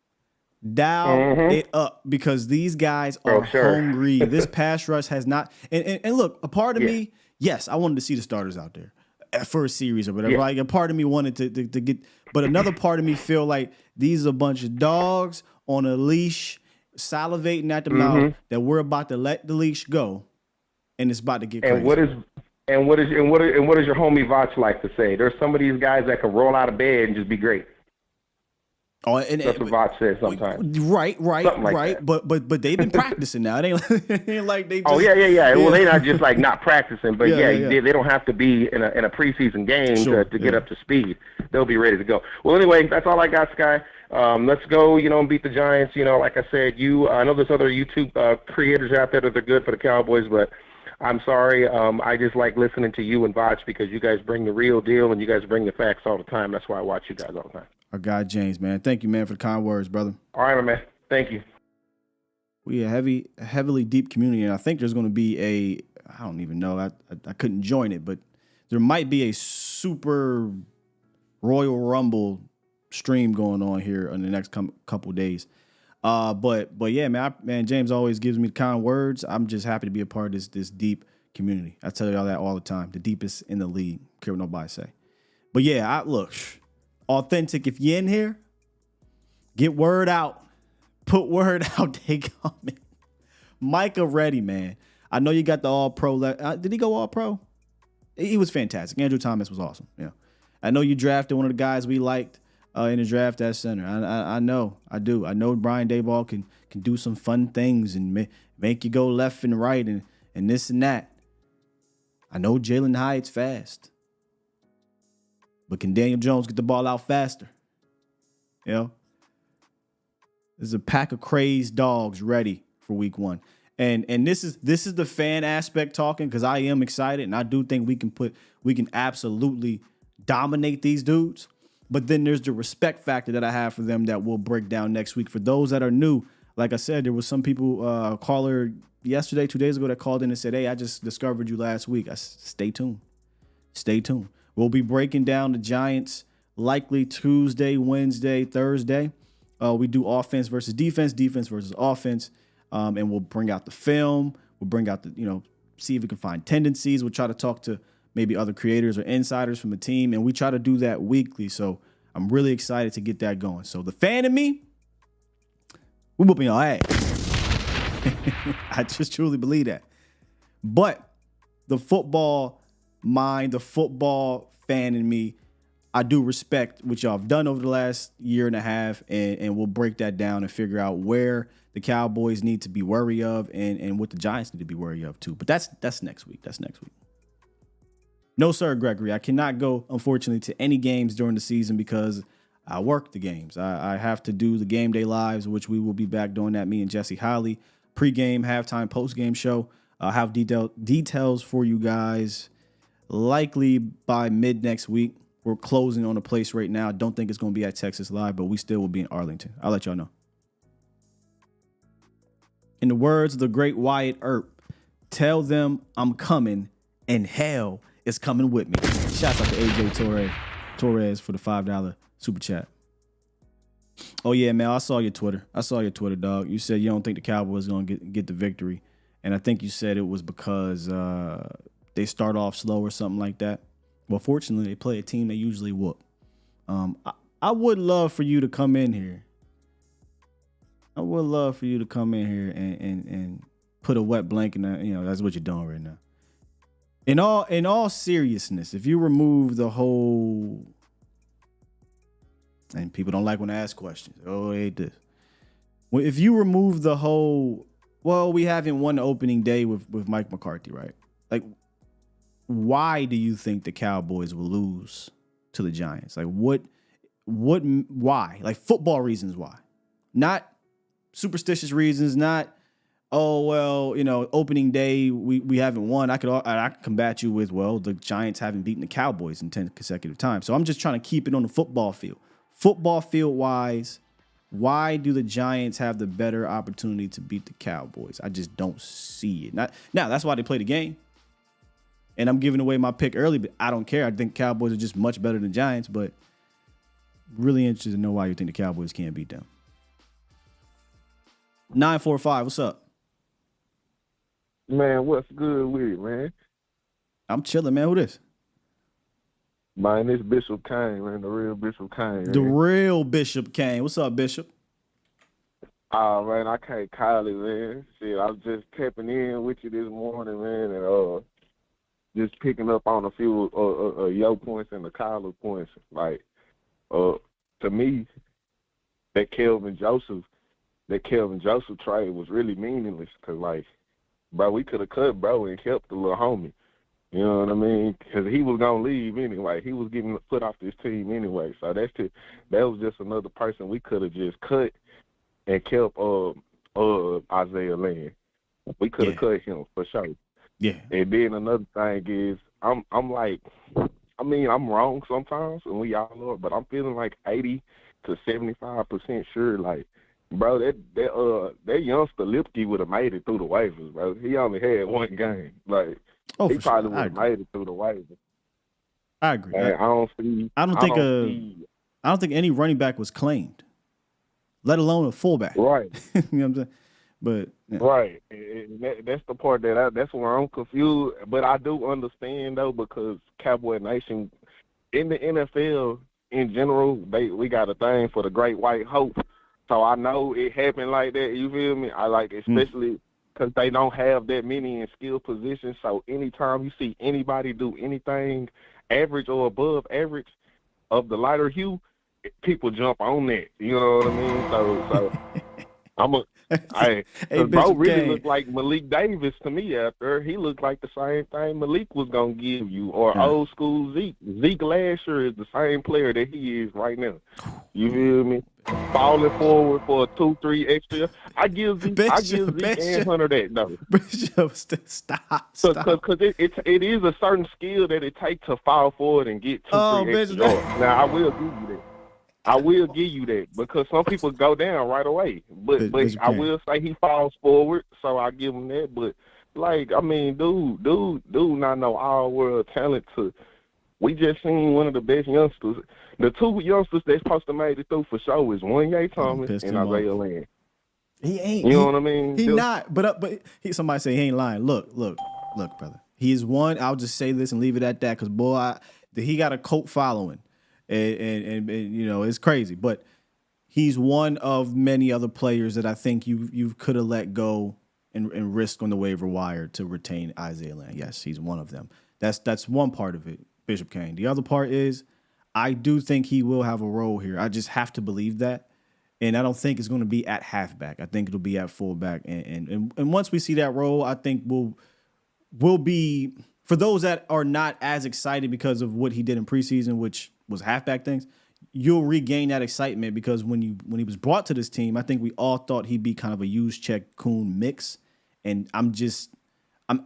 Dial it up because these guys are hungry. This pass rush has not – and look, a part of me – yes, I wanted to see the starters out there for a series or whatever. Yeah. Like a part of me wanted to get, but another part of me feel like these are a bunch of dogs on a leash, salivating at the mouth that we're about to let the leash go, and it's about to get crazy. And what does your homie Vach like to say? There's some of these guys that can roll out of bed and just be great. Oh, and that's what Vach says sometimes. Right, like but they've been practicing now. It ain't like they. Just, yeah. Well, they not just like not practicing, but they don't have to be in a preseason game to get up to speed. They'll be ready to go. Well, anyway, that's all I got, Sky. Let's go, and beat the Giants. Like I said, I know there's other YouTube creators out there that are good for the Cowboys, but I'm sorry. I just like listening to you and Vach because you guys bring the real deal and you guys bring the facts all the time. That's why I watch you guys all the time. Our guy James, man. Thank you, man, for the kind words, brother. All right, my man. Thank you. We a heavily deep community, and I think there's going to be I don't even know. I couldn't join it, but there might be a super Royal Rumble stream going on here in the next couple days. But yeah, man, James always gives me kind words. I'm just happy to be a part of this deep community. I tell y'all that all the time. The deepest in the league. Care what nobody say. But yeah, look, authentic. If you're in here, get word out. Put word out. They coming. Micah ready, man. I know you got the All-Pro. Did he go All-Pro? He was fantastic. Andrew Thomas was awesome. Yeah. I know you drafted one of the guys we liked in the draft at center. I know. I do. I know Brian Daboll can do some fun things and make you go left and right and this and that. I know Jalen Hyatt's fast. But can Daniel Jones get the ball out faster? There's a pack of crazed dogs ready for week 1. And this is the fan aspect talking because I am excited and I do think we can absolutely dominate these dudes. But then there's the respect factor that I have for them that we'll break down next week. For those that are new, like I said, there was some people, caller yesterday, 2 days ago, that called in and said, "Hey, I just discovered you last week." Stay tuned. Stay tuned. We'll be breaking down the Giants likely Tuesday, Wednesday, Thursday. We do offense versus defense versus offense. And we'll bring out the film. We'll bring out see if we can find tendencies. We'll try to talk to maybe other creators or insiders from the team. And we try to do that weekly. So I'm really excited to get that going. So the fan in me, we're whooping y'all ass. I just truly believe that. But the football mind, the football fan in me, I do respect what y'all have done over the last year and a half, and we'll break that down and figure out where the Cowboys need to be wary of and what the Giants need to be wary of too. But that's next week. That's next week. No, sir, Gregory. I cannot go, unfortunately, to any games during the season because I work the games. I have to do the Game Day Lives, which we will be back doing that, me and Jesse Holly. Pre-game, halftime, post-game show. I'll have details for you guys likely by mid next week. We're closing on a place right now. I don't think it's going to be at Texas Live, but we still will be in Arlington. I'll let y'all know. In the words of the great Wyatt Earp, tell them I'm coming and hell is coming with me. Shouts out to AJ Torres for the $5 super chat. Oh, yeah, man, I saw your Twitter. Dog. You said you don't think the Cowboys are going to get the victory. And I think you said it was because they start off slow or something like that. Well, fortunately, they play a team they usually whoop. I would love for you to come in here. And put a wet blanket in. That's what you're doing right now. In all seriousness, if you remove the whole, and people don't like when I ask questions. Oh, I hate this. Well, if you remove the whole, well, we haven't won the opening day with Mike McCarthy, right? Like, why do you think the Cowboys will lose to the Giants? Like, why? Like, football reasons why. Not superstitious reasons, not, oh, well, opening day, we haven't won. I could combat you with, well, the Giants haven't beaten the Cowboys in 10 consecutive times. So I'm just trying to keep it on the football field. Football field-wise, why do the Giants have the better opportunity to beat the Cowboys? I just don't see it. Now, that's why they play the game. And I'm giving away my pick early, but I don't care. I think Cowboys are just much better than Giants, but really interested to know why you think the Cowboys can't beat them. 945, what's up? Man, what's good with it, man? I'm chilling, man. Who this? Man, this Bishop Kane, man, the real Bishop Kane. The real Bishop Kane. What's up, Bishop? Oh man, I can't call it, man. Shit, I was just tapping in with you this morning, man, and just picking up on a few of your points and the Kyler points. Like, to me, that Kelvin Joseph trade was really meaningless because, like, bro, we could have cut bro and kept the little homie. You know what I mean? Because he was gonna leave anyway. He was getting put off this team anyway. So that was just another person we could have just cut and kept Isaiah Land. We could have cut him for sure. Yeah. And then another thing is, I'm like, I mean, I'm wrong sometimes, and we all are, but I'm feeling like 80 to 75% sure, like, bro, that youngster Lipke would have made it through the waivers, bro. He only had one game. Like, he probably would have made it through the waivers. I agree. And I don't think any running back was claimed, let alone a fullback. Right. You know what I'm saying? But yeah. Right. And that's the part that's where I'm confused. But I do understand though, because Cowboy Nation in the NFL in general, we got a thing for the great white hope. So I know it happened like that. You feel me? I like, especially because they don't have that many in skill positions. So anytime you see anybody do anything average or above average of the lighter hue, people jump on that. You know what I mean? So bro really looked like Malik Davis to me after. He looked like the same thing Malik was going to give you, or old school Zeke. Zeke last year is the same player that he is right now. You feel me? Falling forward for a 2-3 extra. I give Zeke and Hunter that, though. Bishop, stop. Because it is a certain skill that it takes to fall forward and get 2-3 extra yards. Now, I will give you that. I will give you that because some people go down right away. But I will say he falls forward, so I give him that. But, like, I mean, dude not know all world talent to. We just seen one of the best youngsters. The two youngsters that's supposed to make it through for sure is Wanye Thomas and Isaiah Land. He ain't. You know what I mean? He not. But somebody say he ain't lying. Look, brother. He is one. I'll just say this and leave it at that because, boy, he got a cult following. And you know, it's crazy, but he's one of many other players that I think you could have let go and risk on the waiver wire to retain Isaiah Land. Yes, he's one of them. That's one part of it, Bishop Kane. The other part is I do think he will have a role here. I just have to believe that, and I don't think it's going to be at halfback. I think it'll be at fullback, and once we see that role, I think we'll be, for those that are not as excited because of what he did in preseason, which was halfback things, you'll regain that excitement because when he was brought to this team, I think we all thought he'd be kind of a Juszczyk-Kuhn mix, and I'm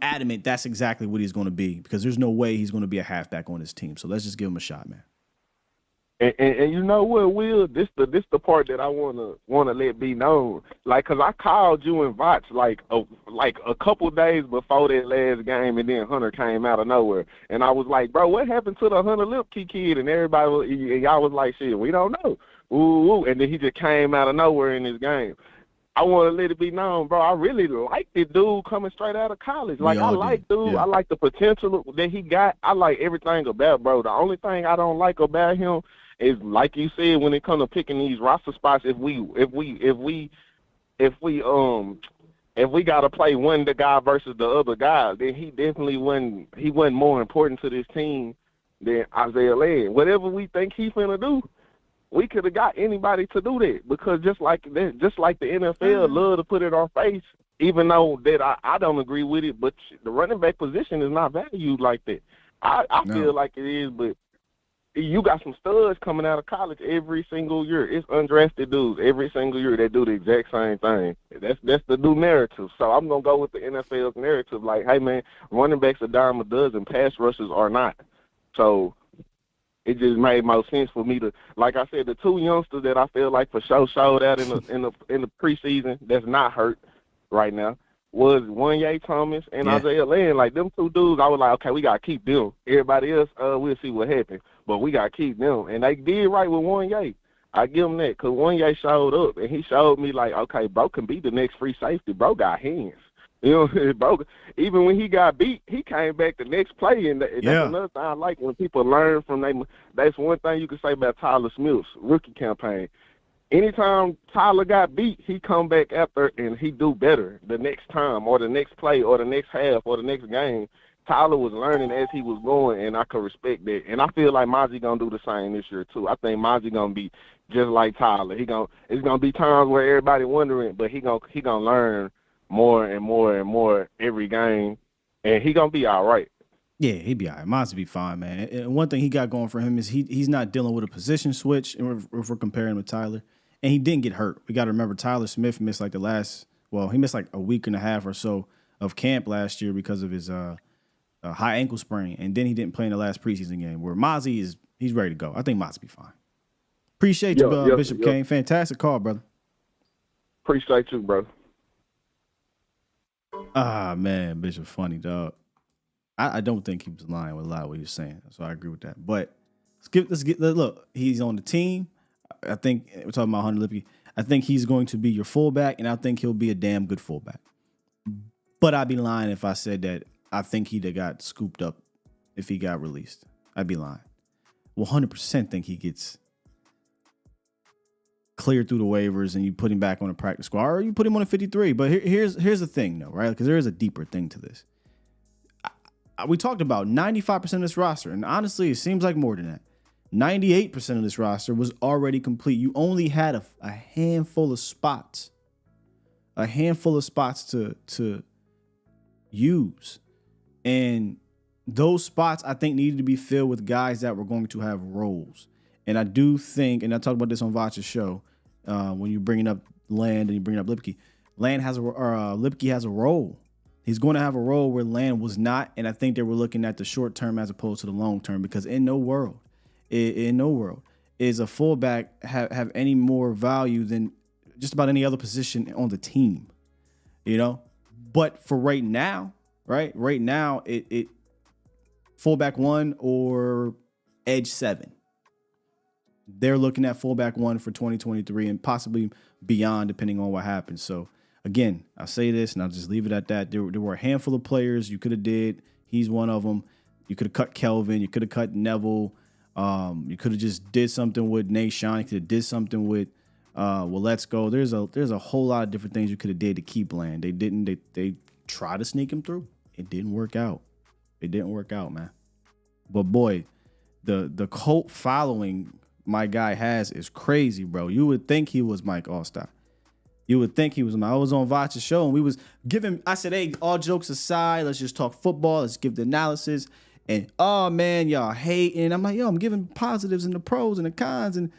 adamant that's exactly what he's going to be because there's no way he's going to be a halfback on this team. So let's just give him a shot, man. And you know what, Will? This the part that I wanna let be known. Like, cause I called you and Voch like a couple days before that last game, and then Hunter came out of nowhere, and I was like, bro, what happened to the Hunter Lipke kid? And y'all was like, shit, we don't know. Ooh, and then he just came out of nowhere in this game. I want to let it be known, bro. I really like this dude coming straight out of college. Like, I like dude. Yeah. I like the potential that he got. I like everything about bro. The only thing I don't like about him is, like you said, when it comes to picking these roster spots, if we gotta play one the guy versus the other guy, then he definitely wasn't more important to this team than Isaiah Land. Whatever we think he's finna do, we could have got anybody to do that because just like the NFL love to put it on face, even though that I don't agree with it, but the running back position is not valued like that. I feel like it is, but you got some studs coming out of college every single year. It's undrafted dudes every single year that do the exact same thing. That's the new narrative. So I'm going to go with the NFL's narrative like, hey, man, running backs are dime a dozen, pass rushers are not. So it just made more sense for me to, like I said, the two youngsters that I feel like for sure showed out in the preseason that's not hurt right now was Wanye Thomas and Isaiah Land. Like, them two dudes, I was like, okay, we got to keep them. Everybody else, we'll see what happens. But we got to keep them. And they did right with Wanye. I give him that because Wanye showed up, and he showed me, like, okay, bro can be the next free safety. Bro got hands. You know, bro, even when he got beat, he came back the next play. And that's another thing I like when people learn from them. That's one thing you can say about Tyler Smith's rookie campaign. anytime Tyler got beat, he come back after and he do better the next time or the next play or the next half or the next game. Tyler was learning as he was going, and I can respect that. And I feel like Mozzie going to do the same this year, too. I think Mozzie going to be just like Tyler. It's going to be times where everybody wondering, but he gonna learn more and more and more every game, and he going to be all right. Yeah, he'd be all right. Mozzie be fine, man. And one thing he got going for him is he's not dealing with a position switch if we're comparing with Tyler. And he didn't get hurt. We got to remember Tyler Smith missed like he missed like a week and a half or so of camp last year because of his high ankle sprain, and then he didn't play in the last preseason game. Where Mozzie he's ready to go. I think Mozzie be fine. Appreciate you, Bishop Kane. Fantastic call, brother. Appreciate you, bro. Ah, man, Bishop funny, dog. I don't think he was lying with a lot of what he was saying, so I agree with that. But look. He's on the team. I think we're talking about Hunter Lipke. I think he's going to be your fullback, and I think he'll be a damn good fullback. But I'd be lying if I said that I think he'd have got scooped up if he got released. I'd be lying. 100% think he gets cleared through the waivers and you put him back on the practice squad or you put him on a 53. But here's the thing, though, right? Because there is a deeper thing to this. We talked about 95% of this roster, and honestly, it seems like more than that. 98% of this roster was already complete. You only had a handful of spots. A handful of spots to use. And those spots, I think, needed to be filled with guys that were going to have roles. And I do think, and I talked about this on Vach's show, when you're bringing up Land and you bring up Lipke. Lipke has a role. He's going to have a role where Land was not, and I think they were looking at the short term as opposed to the long term, because in no world is a fullback have any more value than just about any other position on the team, you know? But for right now, it fullback 1 or edge 7. They're looking at fullback 1 for 2023 and possibly beyond, depending on what happens. So again, I'll say this and I'll just leave it at that. There were a handful of players you could have did. He's one of them. You could have cut Kelvin. You could have cut Neville. You could have just did something with Nation. You could have did something with Let's Go. There's a whole lot of different things you could have did to keep Land. They didn't. They tried to sneak him through. It didn't work out. Man. But boy, the cult following my guy has is crazy, bro. You would think he was Mike Allstott. You would think he was. I was on Vach's show and we was giving. I said, hey, all jokes aside, let's just talk football. Let's give the analysis. And oh man, y'all hating. I'm like, yo, I'm giving positives and the pros and the cons, and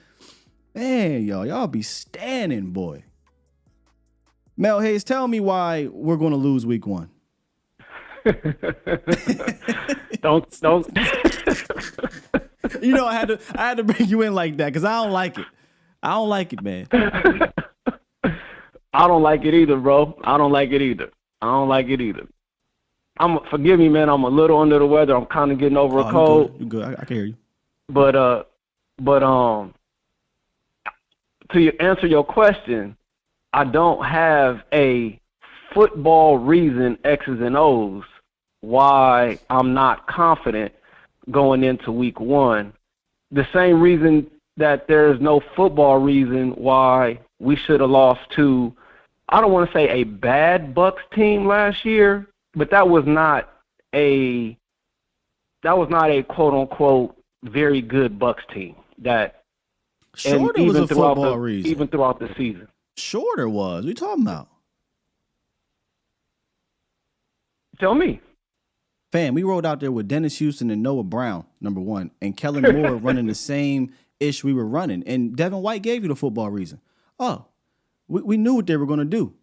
man, y'all be standing, boy. Mel Hayes, tell me why we're going to lose week 1. Don't. You know, I had to bring you in like that because I don't like it. I don't like it, man. I don't like it either, bro. I don't like it either. Forgive me, man. I'm a little under the weather. I'm kind of getting over a cold. You good. I can hear you. But to answer your question, I don't have a football reason, X's and O's, why I'm not confident going into week 1. The same reason that there's no football reason why we should have lost to, I don't want to say a bad Bucs team last year, but that was not a quote unquote very good Bucs team. Shorter was a football reason. Even throughout the season. Shorter was. What are you talking about? Tell me. Fam, we rolled out there with Dennis Houston and Noah Brown, number 1, and Kellen Moore running the same ish we were running. And Devin White gave you the football reason. Oh, we knew what they were going to do.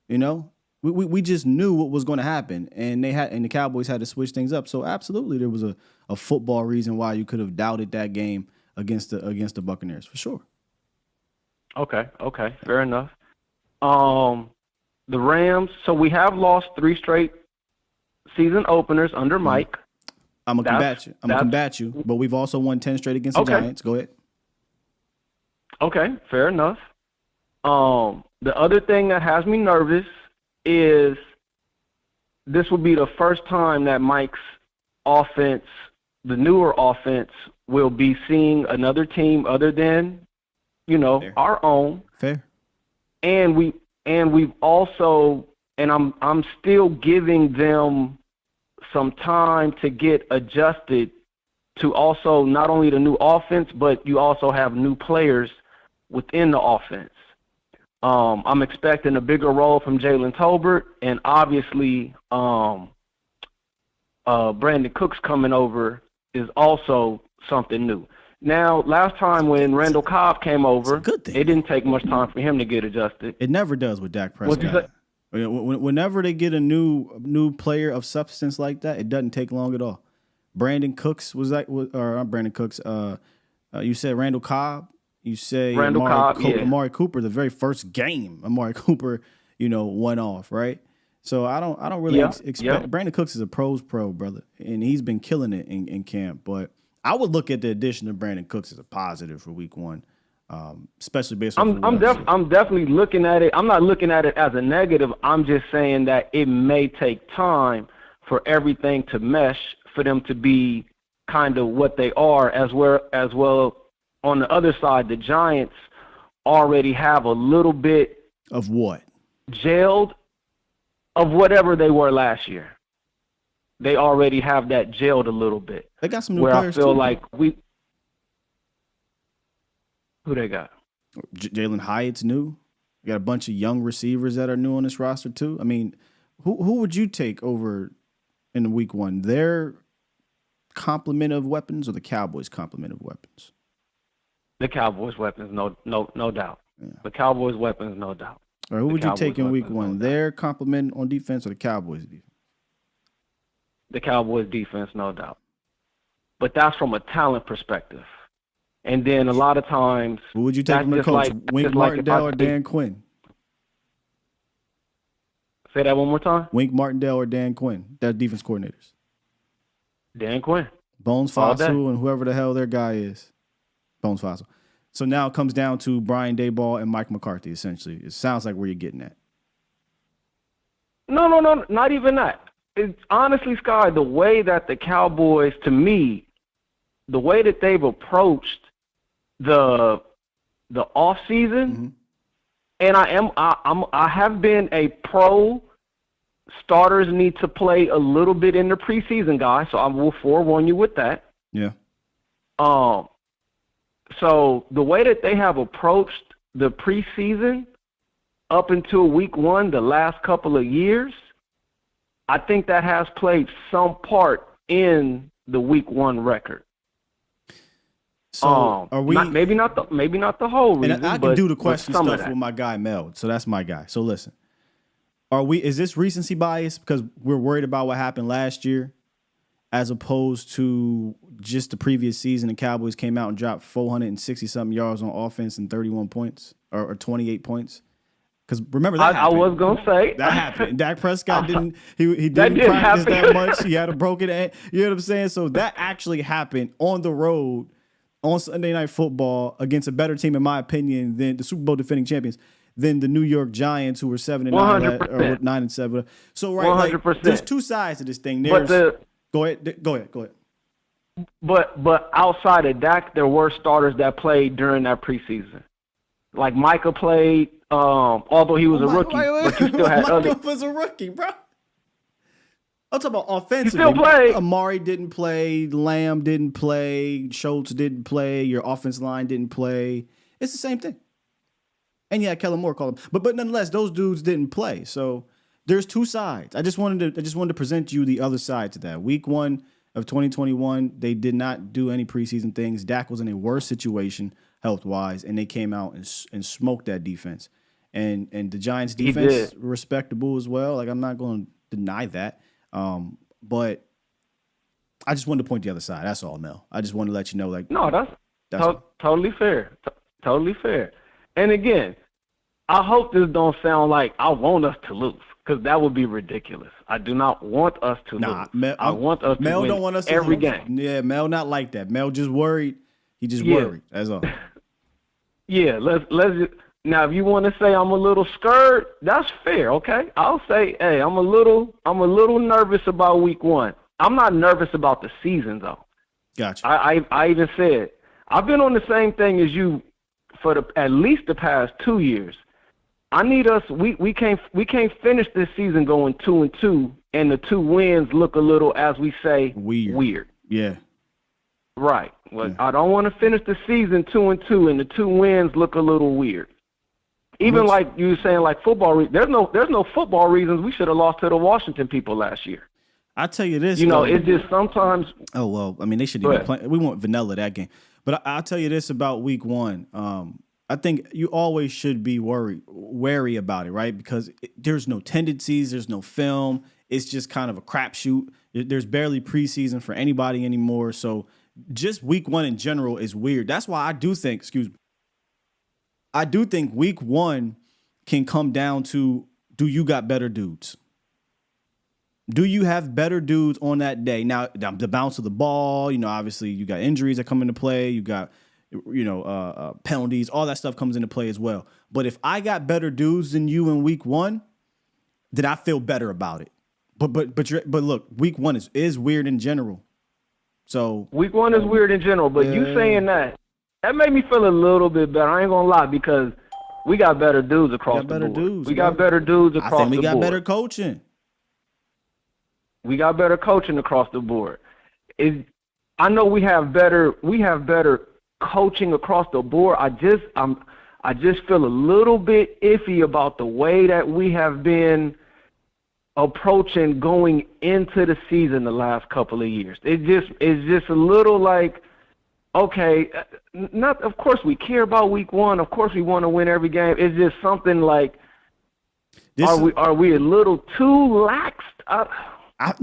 You know, we just knew what was going to happen, and the Cowboys had to switch things up. So absolutely, there was a football reason why you could have doubted that game against the Buccaneers for sure. Okay, fair enough. The Rams. So we have lost 3 straight season openers under Mike. I'm gonna combat you, but we've also won 10 straight against the Giants. Go ahead. Okay, fair enough. The other thing that has me nervous is this will be the first time that Mike's offense, the newer offense, will be seeing another team other than Fair. Our own. Fair. And we've also, and I'm still giving them some time to get adjusted to also not only the new offense, but you also have new players within the offense. I'm expecting a bigger role from Jalen Tolbert, and obviously Brandon Cooks coming over is also something new. Now, last time when Randall Cobb came over, it didn't take much time for him to get adjusted. It never does with Dak Prescott. Whenever they get a new player of substance like that, it doesn't take long at all. Brandon Cooks was that, or not Brandon Cooks? You said Randall Cobb. You say Amari Cooper. The very first game, Amari Cooper, went off, right? So I don't really expect. Brandon Cooks is a pro's pro, brother, and he's been killing it in camp. But I would look at the addition of Brandon Cooks as a positive for Week 1, especially based on. I'm definitely looking at it. I'm not looking at it as a negative. I'm just saying that it may take time for everything to mesh for them to be kind of what they are, as well. On the other side, the Giants already have a little bit of what? Gelled of whatever they were last year. They already have that gelled a little bit. They got some new where players I feel too. like who they got? Jalen Hyatt's new. You got a bunch of young receivers that are new on this roster too. I mean, who would you take over in Week 1? Their complement of weapons or the Cowboys' complement of weapons? The Cowboys' weapons, no doubt. Yeah. The Cowboys' weapons, no doubt. All right, who would you take in Week 1? Their complement on defense or the Cowboys' defense? The Cowboys' defense, no doubt. But that's from a talent perspective. And then a lot of times, who would you take from the coach? Wink Martindale or Dan Quinn? Say that one more time. Wink Martindale or Dan Quinn? They're defense coordinators. Dan Quinn. Bones Fassel and whoever the hell their guy is. Bones Fassel. So now it comes down to Brian Daboll and Mike McCarthy, essentially. It sounds like where you're getting at. No, not even that. It's honestly, Sky, the way that the Cowboys, to me, the way that they've approached the offseason, and I have been a pro. Starters need to play a little bit in the preseason, guys. So I will forewarn you with that. Yeah. So the way that they have approached the preseason up until Week 1, the last couple of years, I think that has played some part in the Week 1 record. So are we? Maybe not the whole reason. And I can do the question stuff with my guy Mel. So that's my guy. So listen, is this recency bias because we're worried about what happened last year, as opposed to just the previous season? The Cowboys came out and dropped 460-something yards on offense and 31 points or 28 points. Because remember that I was gonna say that happened. Dak Prescott didn't practice that much. He had a broken ankle. You know what I'm saying? So that actually happened on the road on Sunday Night Football against a better team, in my opinion, than the Super Bowl defending champions, than the New York Giants, who were 7-9 or 9-7. So like, there's two sides to this thing. Go ahead. But outside of Dak, there were starters that played during that preseason. Like Micah played, although he was a rookie, but you still had other. Micah was a rookie, bro. I'm talking about offensively. He still played. Amari didn't play. Lamb didn't play. Schultz didn't play. Your offensive line didn't play. It's the same thing. And yeah, Kellen Moore called him, but nonetheless, those dudes didn't play. So there's two sides. I just wanted to present you the other side to that. Week 1 of 2021, they did not do any preseason things. Dak was in a worse situation health-wise, and they came out and smoked that defense. And the Giants' defense respectable as well. Like, I'm not going to deny that. But I just wanted to point the other side. That's all, Mel. I just wanted to let you know, like, no, that's totally fair. Totally fair. And again, I hope this don't sound like I want us to lose, because that would be ridiculous. I do not want us to lose. I want us to win don't want us to every lose. game. Yeah, Mel not like that. Mel just worried. He just worried. That's all. Yeah, let's just, now if you want to say I'm a little scared, that's fair, okay? I'll say, hey, I'm a little nervous about Week 1. I'm not nervous about the season though. Gotcha. I even said I've been on the same thing as you for at least the past 2 years. I need us. We can't finish this season going 2-2, and the 2 wins look a little, as we say, weird. Yeah. Right. Well, I don't want to finish the season 2-2, and the 2 wins look a little weird. Even like you were saying, like football. There's no football reasons we should have lost to the Washington people last year. I tell you this, it's just sometimes. Oh well, I mean they should even play. We want vanilla that game, but I'll tell you this about week 1. I think you always should be wary about it, right? Because there's no tendencies, there's no film. It's just kind of a crapshoot. There's barely preseason for anybody anymore. So just week 1 in general is weird. That's why I do think week 1 can come down to, do you got better dudes? Do you have better dudes on that day? Now, the bounce of the ball, obviously you got injuries that come into play. You got, penalties, all that stuff comes into play as well. But if I got better dudes than you in week 1, then I feel better about it. But look, week 1 is weird in general. So week 1 is weird in general, but you saying that made me feel a little bit better. I ain't gonna lie, because we got better dudes across the board. We got better dudes across the board. I think we got better coaching. We got better coaching across the board. I know we have better coaching across the board. I just feel a little bit iffy about the way that we have been approaching going into the season the last couple of years. It's just a little like, okay, of course we care about week 1. Of course we want to win every game. It's just something like, are we a little too lax? I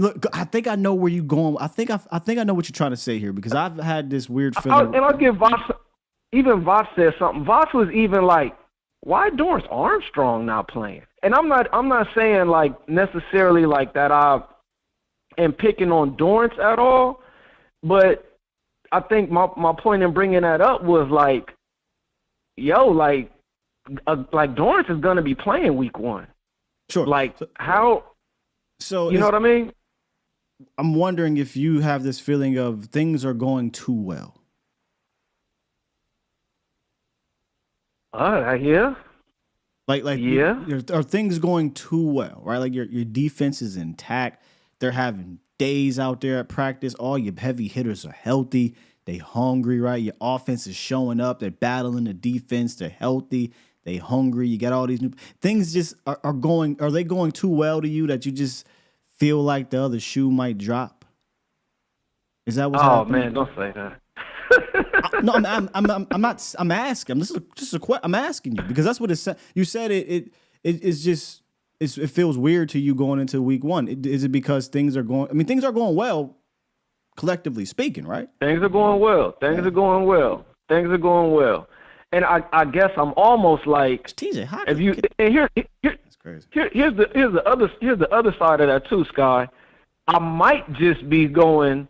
think I know where you're going. I think I know what you're trying to say here, because I've had this weird feeling. And I'll give Voss. Even Voss said something. Voss was even like, "Why Dorrance Armstrong not playing?" And I'm not saying like necessarily like that I am picking on Dorrance at all, but I think my point in bringing that up was like, like Dorrance is going to be playing week 1. Sure. Like how. So you know what I mean? I'm wondering if you have this feeling of things are going too well. Yeah. Like yeah. Are things going too well, right? Like your defense is intact. They're having days out there at practice. All your heavy hitters are healthy. They hungry, right? Your offense is showing up. They're battling the defense. They're healthy. They hungry. You got all these new things. Just are going. Are they going too well to you that you just feel like the other shoe might drop? Is that what's happening? Oh man, don't say that. No, I'm not. I'm asking. This is just a question. I'm asking you because that's what it said. You said it's just it feels weird to you going into week 1. Is it because things are going? I mean, things are going well, collectively speaking, right? Things are going well. Things are going well. And I guess I'm almost like, TJ, if you and that's crazy. Here's the other side of that too, Sky. I might just be going,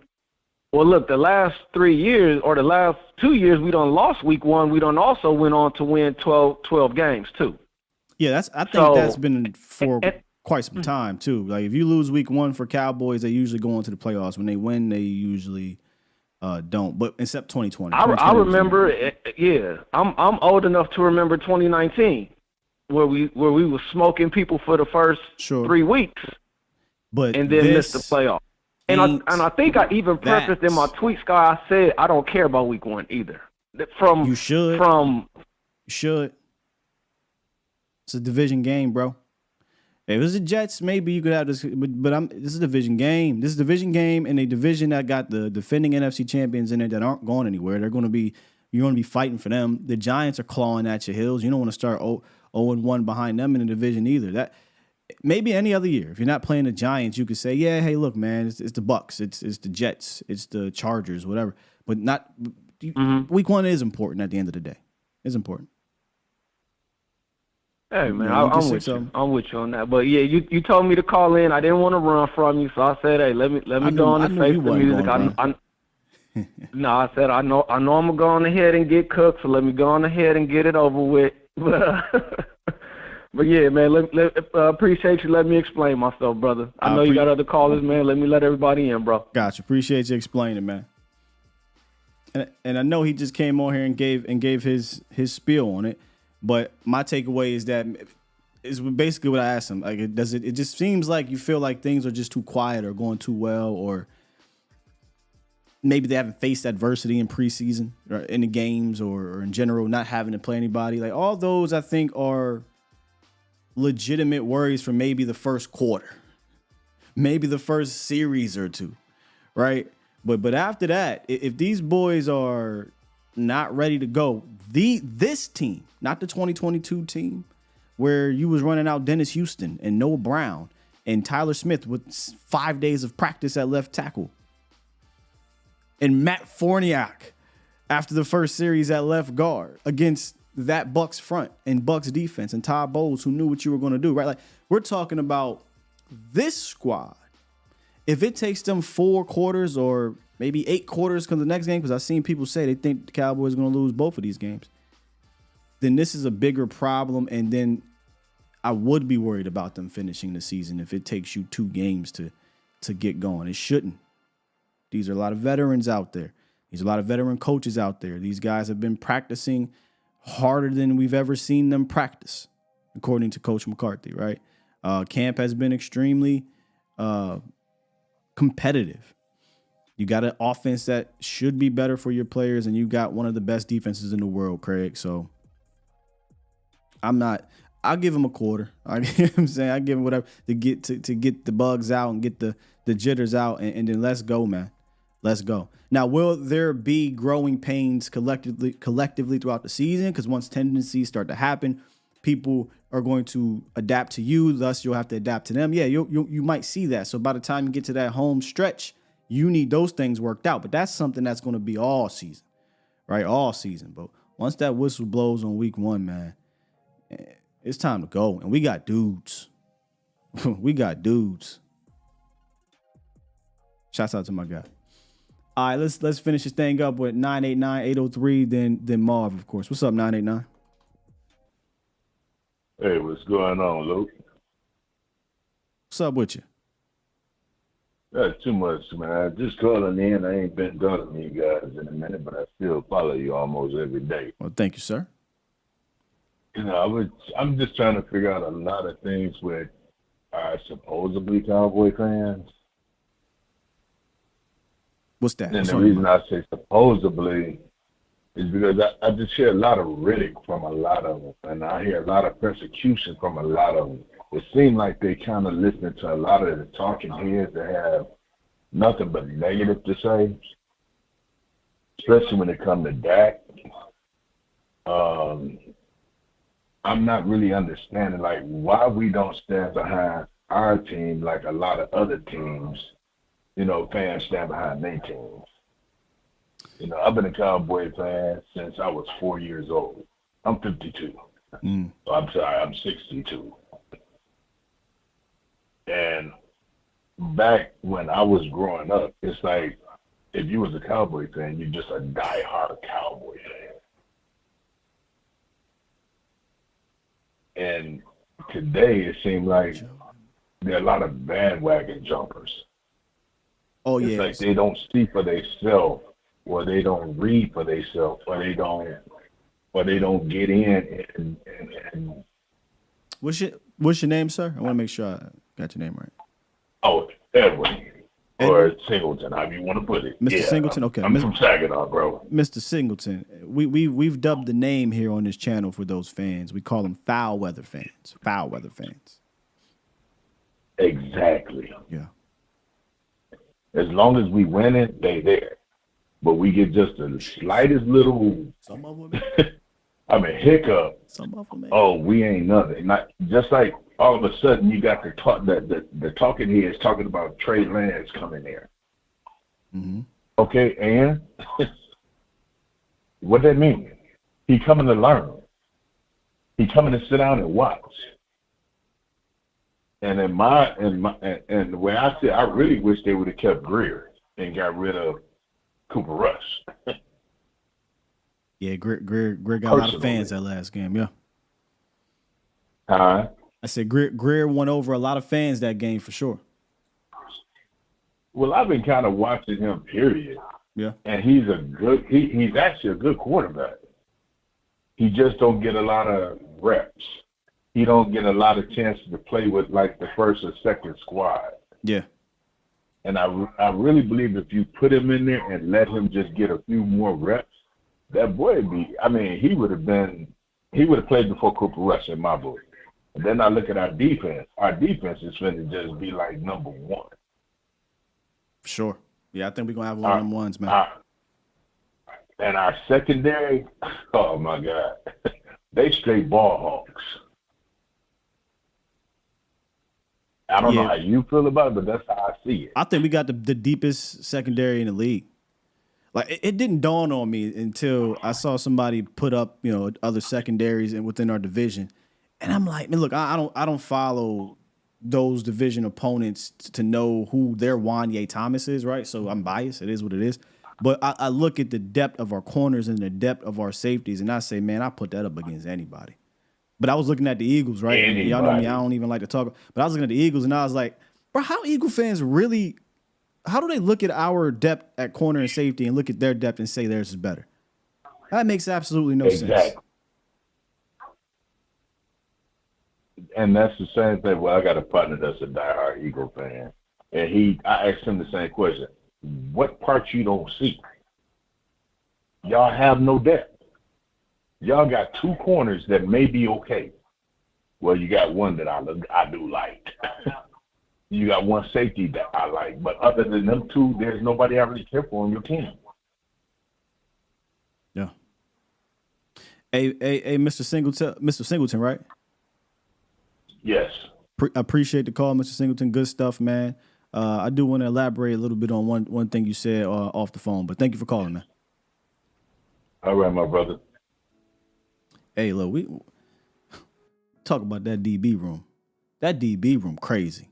well, look, the last 3 years or the last 2 years we done lost week 1. We done also went on to win 12 games too. Yeah, I think that's been for quite some time too. Like if you lose week 1 for Cowboys, they usually go into the playoffs. When they win, they usually don't. But except 2020. I remember. I'm old enough to remember 2019, where we were smoking people for the first 3 weeks, and then missed the playoff. And I think I even prefaced in my tweet, Sky, I said I don't care about week 1 either. You should. It's a division game, bro. If it was the Jets, maybe you could have this, but this is a division game. This is a division game in a division that got the defending NFC champions in it that aren't going anywhere. You're going to be fighting for them. The Giants are clawing at your heels. You don't want to start 0-1 behind them in the division either. That maybe any other year, if you're not playing the Giants, you could say, yeah, hey, look, man, it's the Bucks, it's the Jets, it's the Chargers, whatever. But not week 1 is important at the end of the day. It's important. Hey man, I'm with you. I'm with you on that. But yeah, you told me to call in. I didn't want to run from you, so I said, hey, let me go on and face the music. No, I said I know I'm gonna go on ahead and get cooked, so let me go on ahead and get it over with. But yeah, man, appreciate you letting me explain myself, brother. I know you got other callers, man. Let me let everybody in, bro. Gotcha. Appreciate you explaining, man. And I know he just came on here and gave his spiel on it, but my takeaway is that is basically what I asked him. Like, it just seems like you feel like things are just too quiet or going too well, or maybe they haven't faced adversity in preseason or in the games, or in general not having to play anybody. Like, all those I think are legitimate worries for maybe the first quarter, maybe the first series or two, right? But after that, if these boys are not ready to go, this team, not the 2022 team, where you was running out Dennis Houston and Noah Brown and Tyler Smith with 5 days of practice at left tackle, and Matt Forniak after the first series at left guard against that Bucks front and Bucks defense, and Todd Bowles, who knew what you were going to do, right? Like, we're talking about this squad. If it takes them 4 quarters or maybe 8 quarters come the next game, because I've seen people say they think the Cowboys are going to lose both of these games, then this is a bigger problem. And then I would be worried about them finishing the season if it takes you 2 games to get going. It shouldn't. These are a lot of veterans out there. There's a lot of veteran coaches out there. These guys have been practicing harder than we've ever seen them practice, according to Coach McCarthy, right? Camp has been extremely competitive. You got an offense that should be better for your players, and you got one of the best defenses in the world, Craig. So I'll give him a quarter. I give him whatever to get the bugs out and get the jitters out, and then let's go, man. Let's go. Now, will there be growing pains collectively throughout the season? Because once tendencies start to happen, people are going to adapt to you. Thus, you'll have to adapt to them. Yeah, you might see that. So by the time you get to that home stretch, you need those things worked out. But that's something that's going to be all season, right? All season. But once that whistle blows on week 1, man, it's time to go. And we got dudes. We got dudes. Shouts out to my guy. All right, let's finish this thing up with 989-803, then Marv, of course. What's up, 989? Hey, what's going on, Luke? What's up with you? Not too much, man. Just calling in. I ain't been talking to you guys in a minute, but I still follow you almost every day. Well, thank you, sir. You know, I'm just trying to figure out a lot of things with our supposedly Cowboy fans. What's that? And the reason I say supposedly is because I just hear a lot of ridicule from a lot of them, and I hear a lot of persecution from a lot of them. It seems like they kind of listen to a lot of the talking heads that have nothing but negative to say, especially when it comes to Dak. I'm not really understanding, like, why we don't stand behind our team like a lot of other teams. You know, fans stand behind their teams. You know, I've been a Cowboy fan since I was 4 years old. I'm 52. So I'm sorry, I'm 62. And back when I was growing up, it's like if you was a Cowboy fan, you're just a diehard Cowboy fan. And today it seems like there are a lot of bandwagon jumpers. Oh, yeah. It's like they don't see for themselves, or they don't read for themselves, or they don't get in and What's your name, sir? I want to make sure I got your name right. Oh, Edwin. Or Singleton, however you want to put it. Mr. Singleton, okay. I'm from Saginaw, bro. Mr. Singleton, we've dubbed the name here on this channel for those fans. We call them foul weather fans. Foul weather fans. Exactly. Yeah. As long as we win it, they there. But we get just the slightest little, some of them, hiccup. Some of them, oh, we ain't nothing. Not just like all of a sudden you got the talking heads talking about Trey Lance coming there. Mm-hmm. Okay, and what that mean? He coming to learn. He coming to sit down and watch. And the way I say, I really wish they would have kept Greer and got rid of Cooper Rush. Yeah, Greer got a lot of fans that last game. Yeah. I said Greer won over a lot of fans that game for sure. Well, I've been kind of watching him, period. Yeah. And he's actually a good quarterback. He just don't get a lot of reps. He don't get a lot of chances to play with like the first or second squad. Yeah. And I really believe if you put him in there and let him just get a few more reps, that boy he would have played before Cooper Rush in my book. And then I look at our defense. Our defense is going to just be like number one. Sure. Yeah, I think we're going to have one of them ones, man. And our secondary, oh, my God. They straight ball hawks. I don't know how you feel about it, but that's how I see it. I think we got the deepest secondary in the league. Like, it didn't dawn on me until I saw somebody put up, other secondaries within our division. And I'm like, man, look, I don't follow those division opponents to know who their Wanye Thomas is, right? So I'm biased. It is what it is. But I look at the depth of our corners and the depth of our safeties, and I say, man, I put that up against anybody. But I was looking at the Eagles, right? And y'all know me, I don't even like to talk. But I was looking at the Eagles, and I was like, bro, how Eagle fans really – how do they look at our depth at corner and safety and look at their depth and say theirs is better? That makes absolutely no sense. And that's the same thing. Well, I got a partner that's a diehard Eagle fan. And I asked him the same question. What parts you don't see? Y'all have no depth. Y'all got two corners that may be okay. Well, you got one that I do like. You got one safety that I like. But other than them two, there's nobody I really care for on your team. Yeah. Hey, Mr. Singleton, right? Yes. Appreciate the call, Mr. Singleton. Good stuff, man. I do want to elaborate a little bit on one thing you said off the phone, but thank you for calling, man. All right, my brother. Hey, look, we talk about that DB room. That DB room crazy.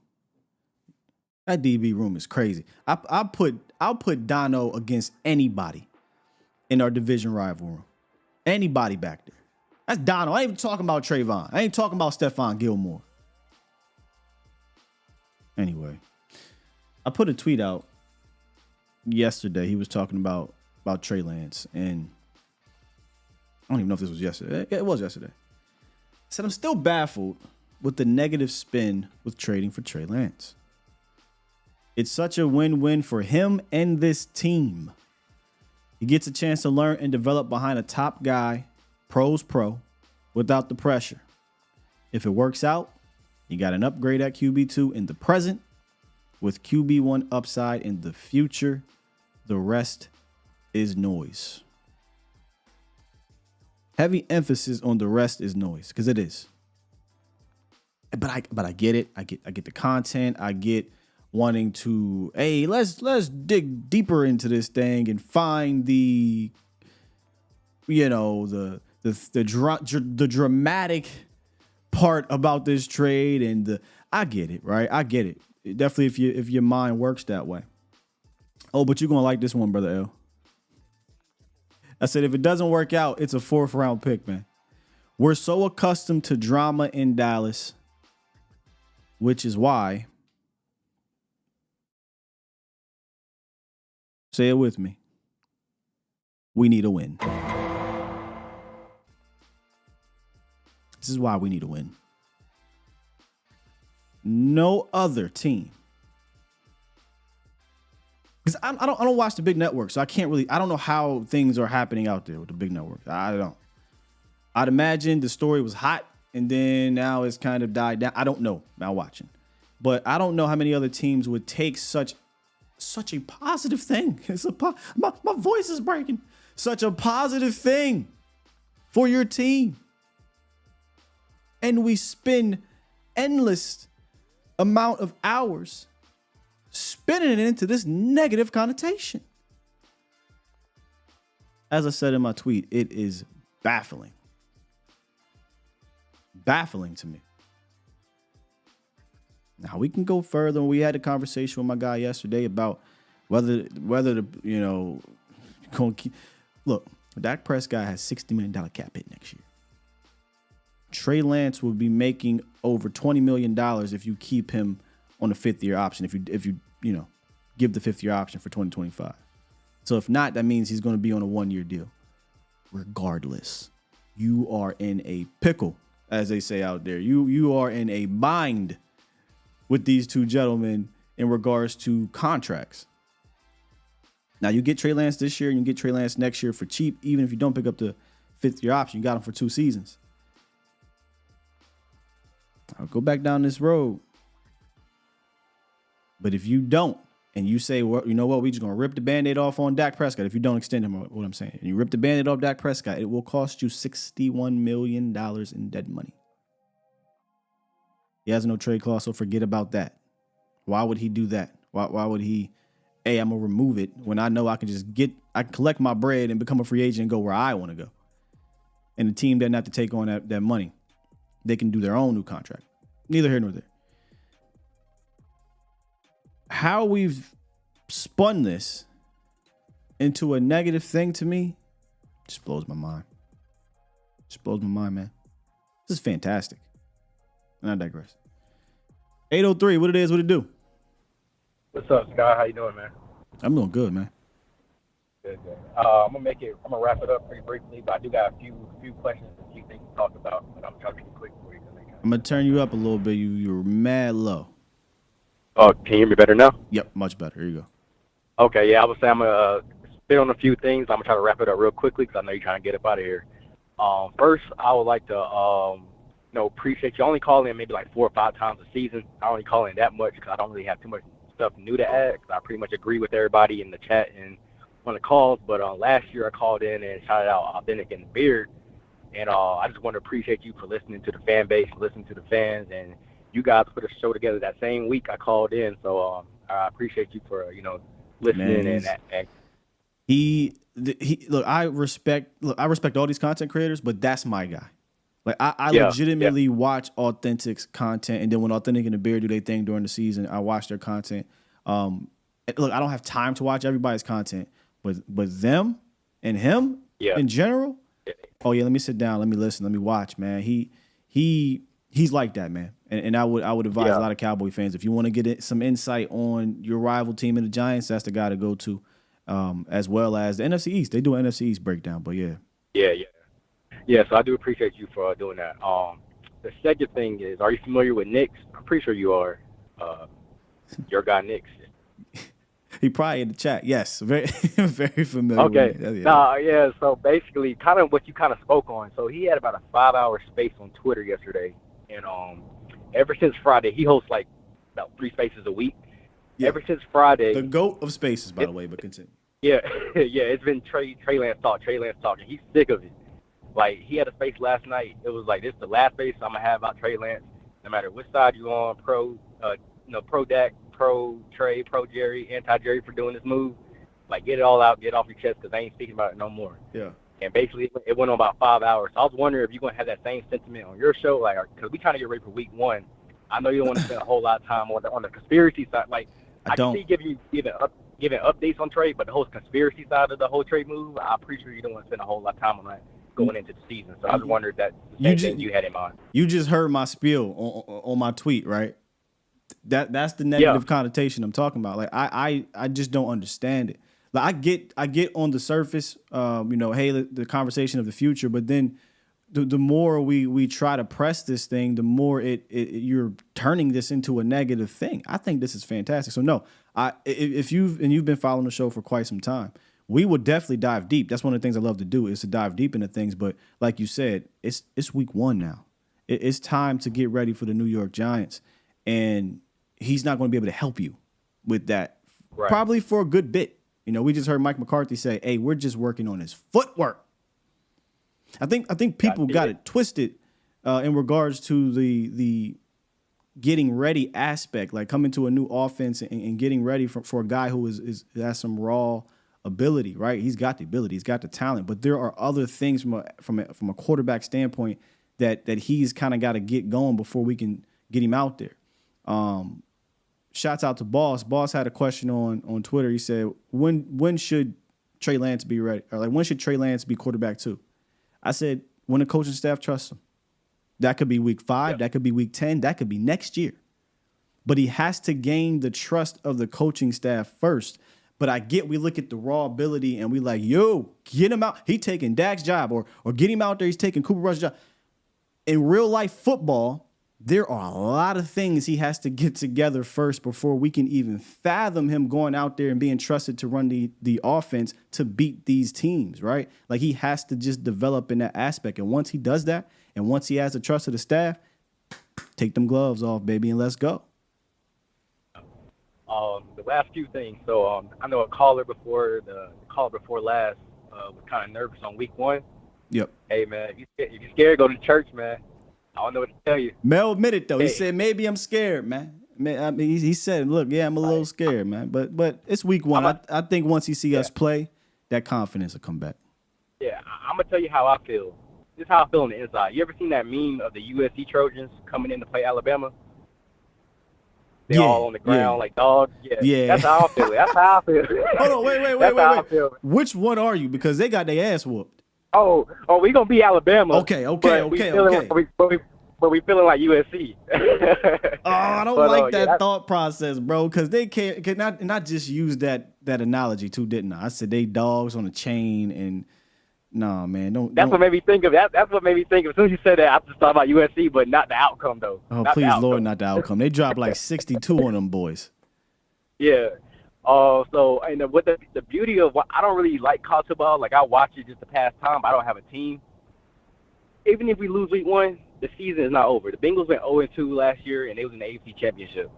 That DB room is crazy. I'll put Dono against anybody in our division rival room. Anybody back there. That's Dono. I ain't even talking about Trayvon. I ain't talking about Stephon Gilmore. Anyway, I put a tweet out yesterday. He was talking about Trey Lance, and I don't even know if this was yesterday. It was yesterday. I said, I'm still baffled with the negative spin with trading for Trey Lance. It's such a win-win for him and this team. He gets a chance to learn and develop behind a top guy, pro's pro, without the pressure. If it works out, you got an upgrade at QB2 in the present with QB1 upside in the future. The rest is noise. Heavy emphasis on the rest is noise, because it is. But I get it. I get the content. I get wanting to, hey, let's dig deeper into this thing and find the dramatic part about this trade, and I get it, right? I get it. Definitely if your mind works that way. Oh, but you're gonna like this one, brother L. I said, if it doesn't work out, it's a 4th round pick, man. We're so accustomed to drama in Dallas, which is why, say it with me, we need a win. This is why we need a win. No other team. Because I don't watch the big networks, so I don't know how things are happening out there with the big networks. I don't. I'd imagine the story was hot and then now it's kind of died down. I don't know, not watching. But I don't know how many other teams would take such a positive thing. My voice is breaking. Such a positive thing for your team. And we spend endless amount of hours spinning it into this negative connotation. As I said in my tweet, it is baffling. Baffling to me. Now we can go further. We had a conversation with my guy yesterday about whether the look, Dak Prescott has $60 million cap hit next year. Trey Lance will be making over $20 million if you keep him on a 5th year option. If you give the 5th year option for 2025. So if not, that means he's going to be on a 1-year deal. Regardless, you are in a pickle, as they say out there. You are in a bind with these two gentlemen in regards to contracts. Now, you get Trey Lance this year and you get Trey Lance next year for cheap. Even if you don't pick up the 5th-year option, you got him for 2 seasons. I'll go back down this road. But if you don't, and you say, well, you know what, we're just going to rip the Band-Aid off on Dak Prescott if you don't extend him, what I'm saying. And you rip the Band-Aid off Dak Prescott, it will cost you $61 million in dead money. He has no trade clause, so forget about that. Why would he do that? Why would he, hey, I'm going to remove it when I know I can just I can collect my bread and become a free agent and go where I want to go. And the team doesn't have to take on that money. They can do their own new contract. Neither here nor there. How we've spun this into a negative thing to me just blows my mind. Just blows my mind, man. This is fantastic. And I digress. 803, what it is, what it do? What's up, Scott? How you doing, man? I'm doing good, man. Good. I'm gonna wrap it up pretty briefly, but I do got a few questions, a few things to talk about, but I'm trying to be quick for you. I'm gonna turn you up a little bit. You're mad low. Oh, can you hear me better now? Yep, much better. Here you go. Okay, yeah, I would say I'm gonna spit on a few things. I'm gonna try to wrap it up real quickly because I know you're trying to get up out of here. First, I would like to appreciate you only calling in maybe like 4 or 5 times a season. I only call in that much because I don't really have too much stuff new to add. I pretty much agree with everybody in the chat and on the calls. But last year I called in and shouted out Authentic and the Beard. And I just want to appreciate you for listening to the fan base, listening to the fans, and you guys put a show together that same week I called in. So I appreciate you for listening. Man, and he look. I respect all these content creators, but that's my guy. Like I legitimately watch Authentic's content, and then when Authentic and the Beard do their thing during the season, I watch their content. Look, I don't have time to watch everybody's content, but them and him in general. Oh yeah, let me sit down, let me listen, let me watch, man. He's like that, man. And I would advise a lot of Cowboy fans, if you want to get some insight on your rival team in the Giants, that's the guy to go to. As well as the NFC East. They do an NFC East breakdown, but yeah. Yeah, so I do appreciate you for doing that. The second thing is, are you familiar with Knicks? I'm pretty sure you are. Your guy Knicks. He probably in the chat. Yes, very very familiar. Okay. With So basically, kind of what you kind of spoke on. So he had about a 5-hour space on Twitter yesterday, and ever since Friday, he hosts like about 3 spaces a week. Yeah. Ever since Friday, the GOAT of spaces, by the way. But continue. Yeah, it's been Trey Lance talk, and he's sick of it. Like, he had a space last night. It was like, this is the last space I'm gonna have about Trey Lance. No matter which side you on, pro Dak, pro Trey, pro Jerry, anti Jerry for doing this move. Like, get it all out, get it off your chest, because I ain't speaking about it no more. Yeah. And basically, it went on about 5 hours. So I was wondering if you're gonna have that same sentiment on your show, like, because we trying to get ready for week 1. I know you don't want to spend a whole lot of time on the conspiracy side. Like, I can see giving updates on trade, but the whole conspiracy side of the whole trade move, I'm pretty sure you don't want to spend a whole lot of time on that going into the season. So I was wondering if that's the same thing you had in mind. You just heard my spiel on my tweet, right? That's the negative connotation I'm talking about. Like I just don't understand it. Like I get on the surface, hey, the conversation of the future, but then the more we try to press this thing, the more you're turning this into a negative thing. I think this is fantastic. So no, if you've been following the show for quite some time, we will definitely dive deep. That's one of the things I love to do, is to dive deep into things. But like you said, it's week 1 now. It's time to get ready for the New York Giants, and he's not going to be able to help you with that probably for a good bit. We just heard Mike McCarthy say, "Hey, we're just working on his footwork." I think people got it twisted in regards to the getting ready aspect, like coming to a new offense and getting ready for a guy who has some raw ability, right? He's got the ability, he's got the talent, but there are other things from a quarterback standpoint that he's kind of got to get going before we can get him out there. Shouts out to Boss. Boss had a question on Twitter. He said, when should Trey Lance be ready? Or like, when should Trey Lance be quarterback 2? I said, when the coaching staff trusts him. That could be week 5. That could be week 10. That could be next year. But he has to gain the trust of the coaching staff first But I get we look at the raw ability and we like, yo, get him out. He taking Dak's job or get him out there. He's taking Cooper Rush's job. In real life football, there are a lot of things he has to get together first before we can even fathom him going out there and being trusted to run the offense to beat these teams, right? Like he has to just develop in that aspect. And once he does that, and once he has the trust of the staff, take them gloves off, baby, and let's go. The last few things. So I know a caller before last was kind of nervous on week 1. Yep. Hey man, if you're scared, go to church, man. I don't know what to tell you. Mel admitted though. He said maybe I'm scared, man. I mean, he said, look, yeah, I'm a little scared, man. But it's week 1. I think once he see us play, that confidence will come back. Yeah, I'm gonna tell you how I feel. This is how I feel on the inside. You ever seen that meme of the USC Trojans coming in to play Alabama? They're all on the ground like dogs. Yeah. That's how I feel. That's how I feel. Hold on, wait. Which one are you? Because they got their ass whooped. Oh, we gonna be Alabama. Okay. But we feeling like USC. I don't like that thought process, bro. Because they can not just use that analogy too, didn't I? I said they dogs on a chain and. No, man, don't. What made me think of that. That's what made me think of. As soon as you said that, I just thought about USC, but not the outcome though. Oh, please, Lord, not the outcome. They dropped like 62 on them boys. Yeah. So and what the beauty of what I don't really like college football. Like I watch it just to pass time. I don't have a team. Even if we lose week 1, the season is not over. The Bengals went 0-2 last year, and they was in the AFC Championship.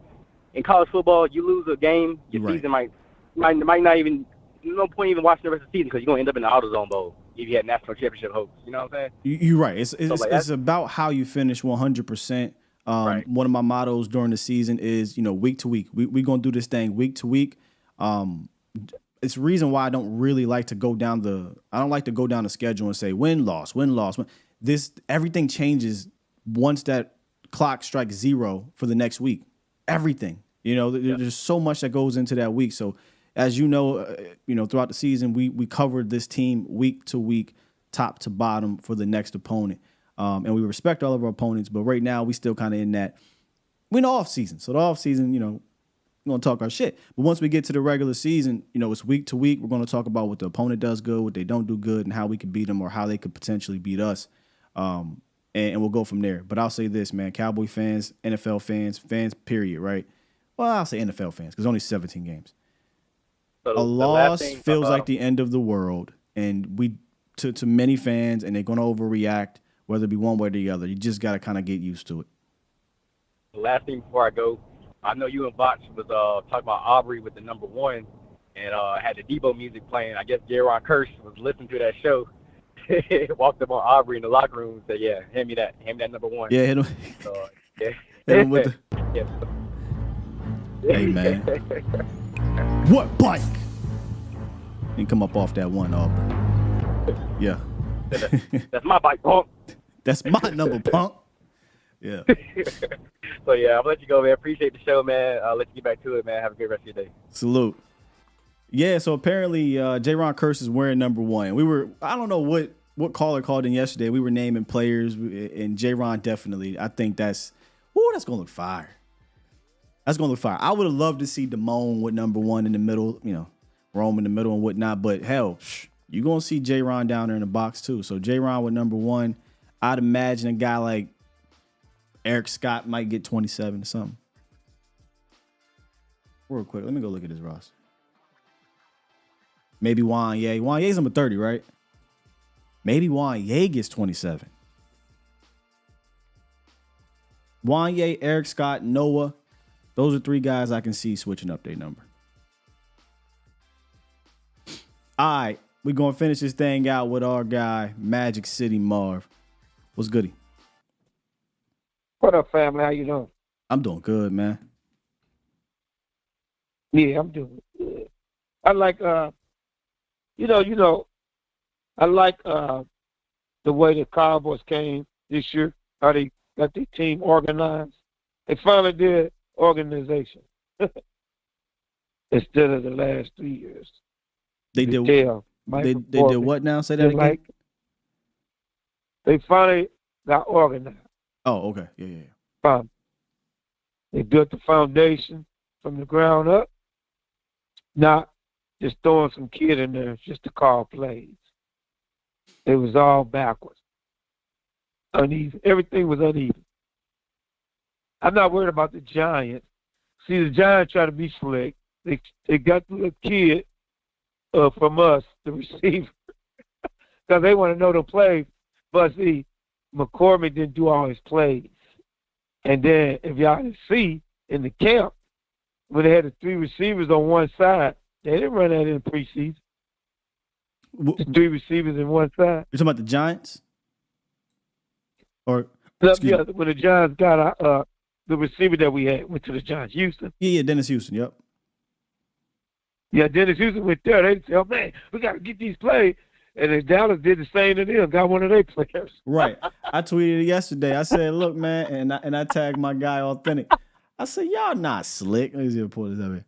In college football, you lose a game, your season might not even. No point even watching the rest of the season because you're gonna end up in the AutoZone Bowl if you had national championship hopes. You know what I'm saying? You're right. It's about how you finish 100%. Right. One of my mottos during the season is, week to week. We're going to do this thing week to week. It's the reason why I don't really like to go down the schedule and say win, loss. Everything changes once that clock strikes 0 for the next week. Everything. There's so much that goes into that week. So as you know, throughout the season, we covered this team week to week, top to bottom for the next opponent. And we respect all of our opponents, but right now we still kind of in that. We're in the offseason. So the offseason, we're going to talk our shit. But once we get to the regular season, it's week to week. We're going to talk about what the opponent does good, what they don't do good, and how we can beat them or how they could potentially beat us. And we'll go from there. But I'll say this, man, Cowboy fans, NFL fans, period, right? Well, I'll say NFL fans because only 17 games. A loss feels like the end of the world, and to many fans, and they're going to overreact, whether it be one way or the other. You just got to kind of get used to it. The last thing before I go, I know you and Box was talking about Aubrey with the number 1, and had the Debo music playing. I guess Jaron Curse was listening to that show. Walked up on Aubrey in the locker room and said, "Yeah, hand me that number 1." Yeah, hit him. Yeah. Hit him with the. Hey man. What bike? And come up off that one, Aubrey. Yeah. That's my bike, punk. That's my number, punk. Yeah. So, yeah, I'll let you go, man. Appreciate the show, man. I'll let you get back to it, man. Have a great rest of your day. Salute. Yeah, so apparently Jaron Curse is wearing number 1. I don't know what caller called in yesterday. We were naming players, and Jaron definitely. I think that's going to look fire. That's going to look fire. I would have loved to see Damone with number 1 in the middle, Rome in the middle and whatnot. But hell, you're going to see J-Ron down there in the box too. So J-Ron with number 1. I'd imagine a guy like Eric Scott might get 27 or something. Real quick, let me go look at his roster. Maybe Juan Ye. Juan Ye's number 30, right? Maybe Juan Ye gets 27. Juan Ye, Eric Scott, Noah. Those are 3 guys I can see switching up their number. All right, we're going to finish this thing out with our guy, Magic City Marv. What's goody? What up, family? How you doing? I'm doing good, man. Yeah, I'm doing good. I like, I like the way the Cowboys came this year, how they got their team organized. They finally did organization instead of the last 3 years. They did what now? Say that again. They finally got organized. Oh, okay. Yeah. They built the foundation from the ground up. Now, just throwing some kid in there just to call plays. It was all backwards. Uneven. Everything was uneven. I'm not worried about the Giants. See, the Giants try to be slick. They got the kid from us, the receiver, because they want to know the plays. But see, McCormick didn't do all his plays. And then, if y'all can see, in the camp, when they had the 3 receivers on one side, they didn't run that in the preseason. The 3 receivers in one side. You're talking about the Giants? Or yeah, when the Giants got the receiver that we had went to the Giants, Houston. Yeah, Dennis Houston, yep. Yeah, Dennis Houston went there. They said, oh, man, we got to get these plays. And then Dallas did the same to them, got one of their players. Right. I tweeted it yesterday. I said, look, man, and I tagged my guy Authentic. I said, y'all not slick. Let me see if I pull this up here.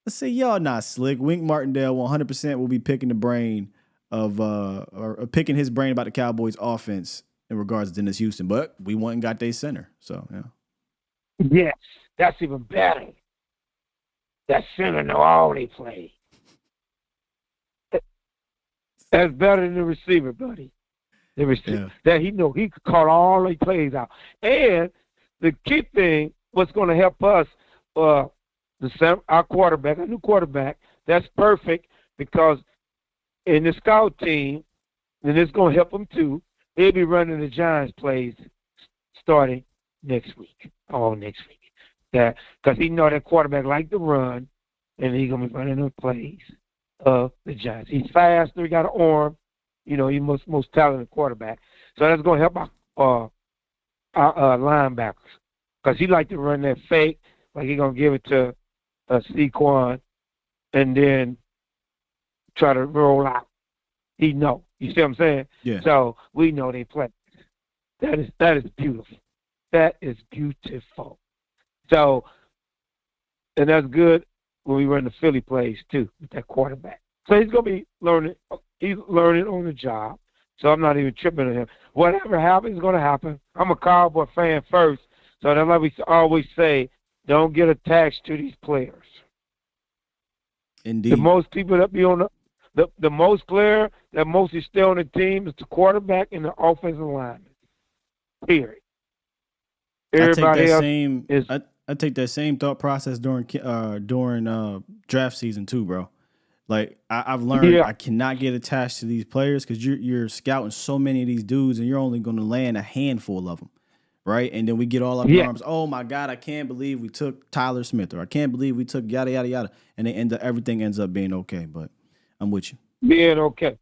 I said, y'all not slick. Wink Martindale 100% will be picking the brain of or picking his brain about the Cowboys offense in regards to Dennis Houston. But we went and got their center. So, yeah. Yes, that's even better. That center know all they play. That's better than the receiver, buddy. The receiver that he know he could call all the plays out. And the key thing, what's going to help us, our quarterback, a new quarterback, that's perfect because in the scout team, and it's going to help them too. They'll be running the Giants plays starting next week, all next week. That because he know that quarterback like to run, and he's going to be running the plays of the Giants. He's faster. He got an arm. You know, he's most talented quarterback. So that's going to help our linebackers because he like to run that fake, like he's going to give it to Saquon and then try to roll out. He know. You see what I'm saying? Yeah. So we know they play. That is beautiful. That is beautiful. So, and that's good when we run the Philly plays too with that quarterback. So he's gonna be learning. He's learning on the job. So I'm not even tripping on him. Whatever happens is gonna happen. I'm a Cowboy fan first, so that's why we always say, don't get attached to these players. Indeed. The most people that be on the most player that mostly stay on the team is the quarterback and the offensive lineman. Period. Everybody else I take that same thought process during draft season too, bro. Like I've learned, I cannot get attached to these players because you're scouting so many of these dudes, and you're only going to land a handful of them, right? And then we get all up in arms. Oh my God, I can't believe we took Tyler Smith, or I can't believe we took yada yada yada, and everything ends up being okay. But I'm with you. Being okay,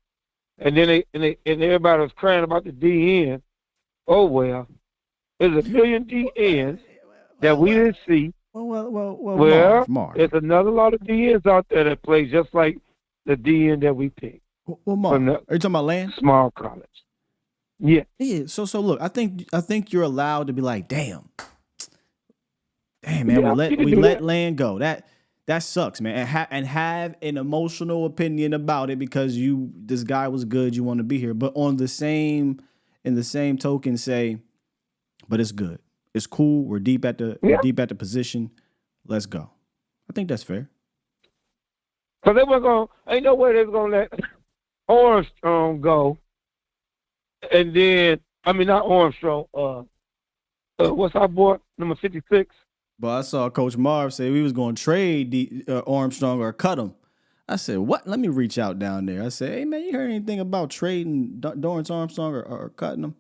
and then everybody was crying about the DN. Oh well, there's a million DNs that we didn't see. Well, Marv. There's another lot of DNs out there that play just like the DN that we picked. Well, Marv, are you talking about Land? Small college. Yeah. Yeah. So look, I think you're allowed to be like, damn, man, we let Land go. That sucks, man. And have an emotional opinion about it because this guy was good. You want to be here, but in the same token, say, but it's good. It's cool. We're deep at the position. Let's go. I think that's fair. Because they were going. Ain't no way they was going to let Armstrong go. And then not Armstrong. What's our boy number 56? But I saw Coach Marv say we was going to trade Armstrong or cut him. I said, what? Let me reach out down there. I said, hey man, you heard anything about trading Dorrance Armstrong or cutting him?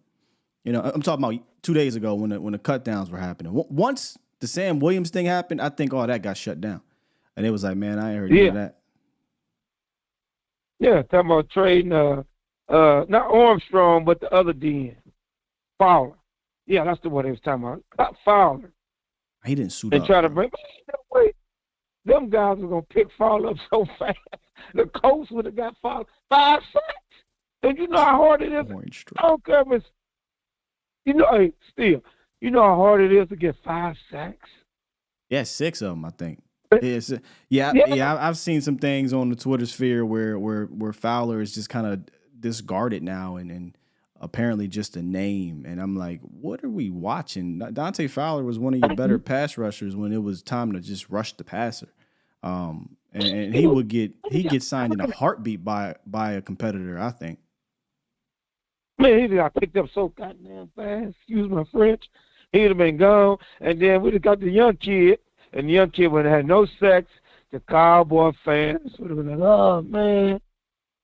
You know, I'm talking about 2 days ago when the cut downs were happening. Once the Sam Williams thing happened, I think all that got shut down. And it was like, man, I ain't heard any of that. Yeah, talking about trading not Armstrong, but the other DN. Fowler. Yeah, that's the one they was talking about. Not Fowler. He didn't suit up. And try to bring wait. Them guys were gonna pick Fowler up so fast. The Colts would have got Fowler 5 sacks. Don't you know how hard it is? I don't care if it's you know how hard it is to get 5 sacks? Yeah, 6 of them, I think. I've seen some things on the Twitter sphere where Fowler is just kind of discarded now and apparently just a name. And I'm like, what are we watching? Dante Fowler was one of your better pass rushers when it was time to just rush the passer. And and he gets signed in a heartbeat by a competitor, I think. Man, he got picked up so goddamn fast. Excuse my French. He'd have been gone. And then we'd have got the young kid, and the young kid would have had no sex. The Cowboy fans would have been like, oh, man,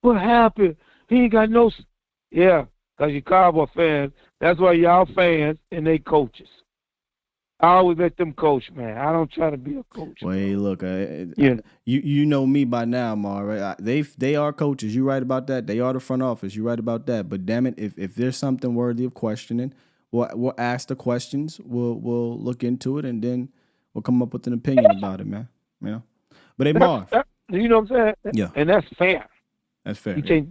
what happened? He ain't got no – yeah, because you Cowboy fans, that's why y'all fans and they coaches. I always let them coach, man. I don't try to be a coach. Well, hey, look, you know me by now, Mar, right? They are coaches. You right about that. They are the front office. You right about that. But damn it, if there's something worthy of questioning, we'll ask the questions. We'll look into it, and then we'll come up with an opinion about it, man. You know. But hey, Marv, you know what I'm saying? Yeah, and that's fair. That's fair. You can't,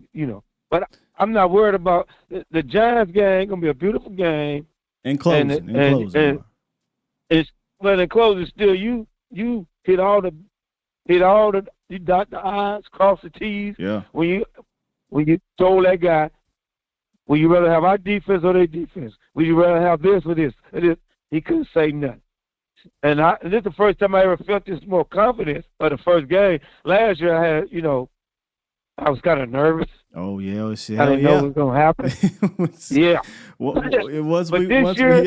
But I'm not worried about the Giants game. Gonna be a beautiful game. And closing. But in closing, still you hit all the you dot the I's, cross the T's. Yeah. When you told that guy, would you rather have our defense or their defense? Would you rather have this or this? He couldn't say nothing. And this is the first time I ever felt this more confidence of the first game. Last year I had, I was kind of nervous. Oh yeah, I didn't know what was gonna happen. Yeah. Well, it was. But this year,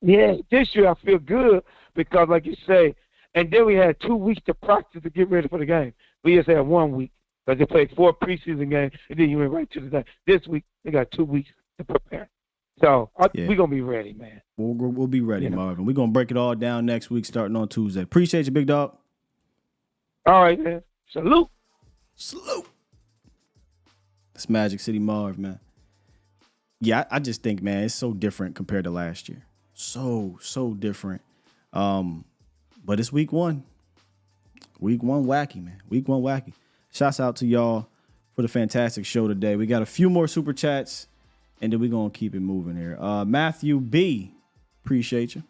yeah, this year I feel good because, like you say, and then we had 2 weeks to practice to get ready for the game. We just had 1 week because they played 4 preseason games, and then you went right to the game. This week, they got 2 weeks to prepare. So we're going to be ready, man. We'll be ready, Marvin. We're going to break it all down next week starting on Tuesday. Appreciate you, big dog. All right, man. Salute. It's Magic City Marv, man. Yeah, I just think, man, it's so different compared to last year. So different. But it's week one. Week one wacky, man. Week one wacky. Shouts out to y'all for the fantastic show today. We got a few more super chats, and then we're going to keep it moving here. Matthew B, appreciate you.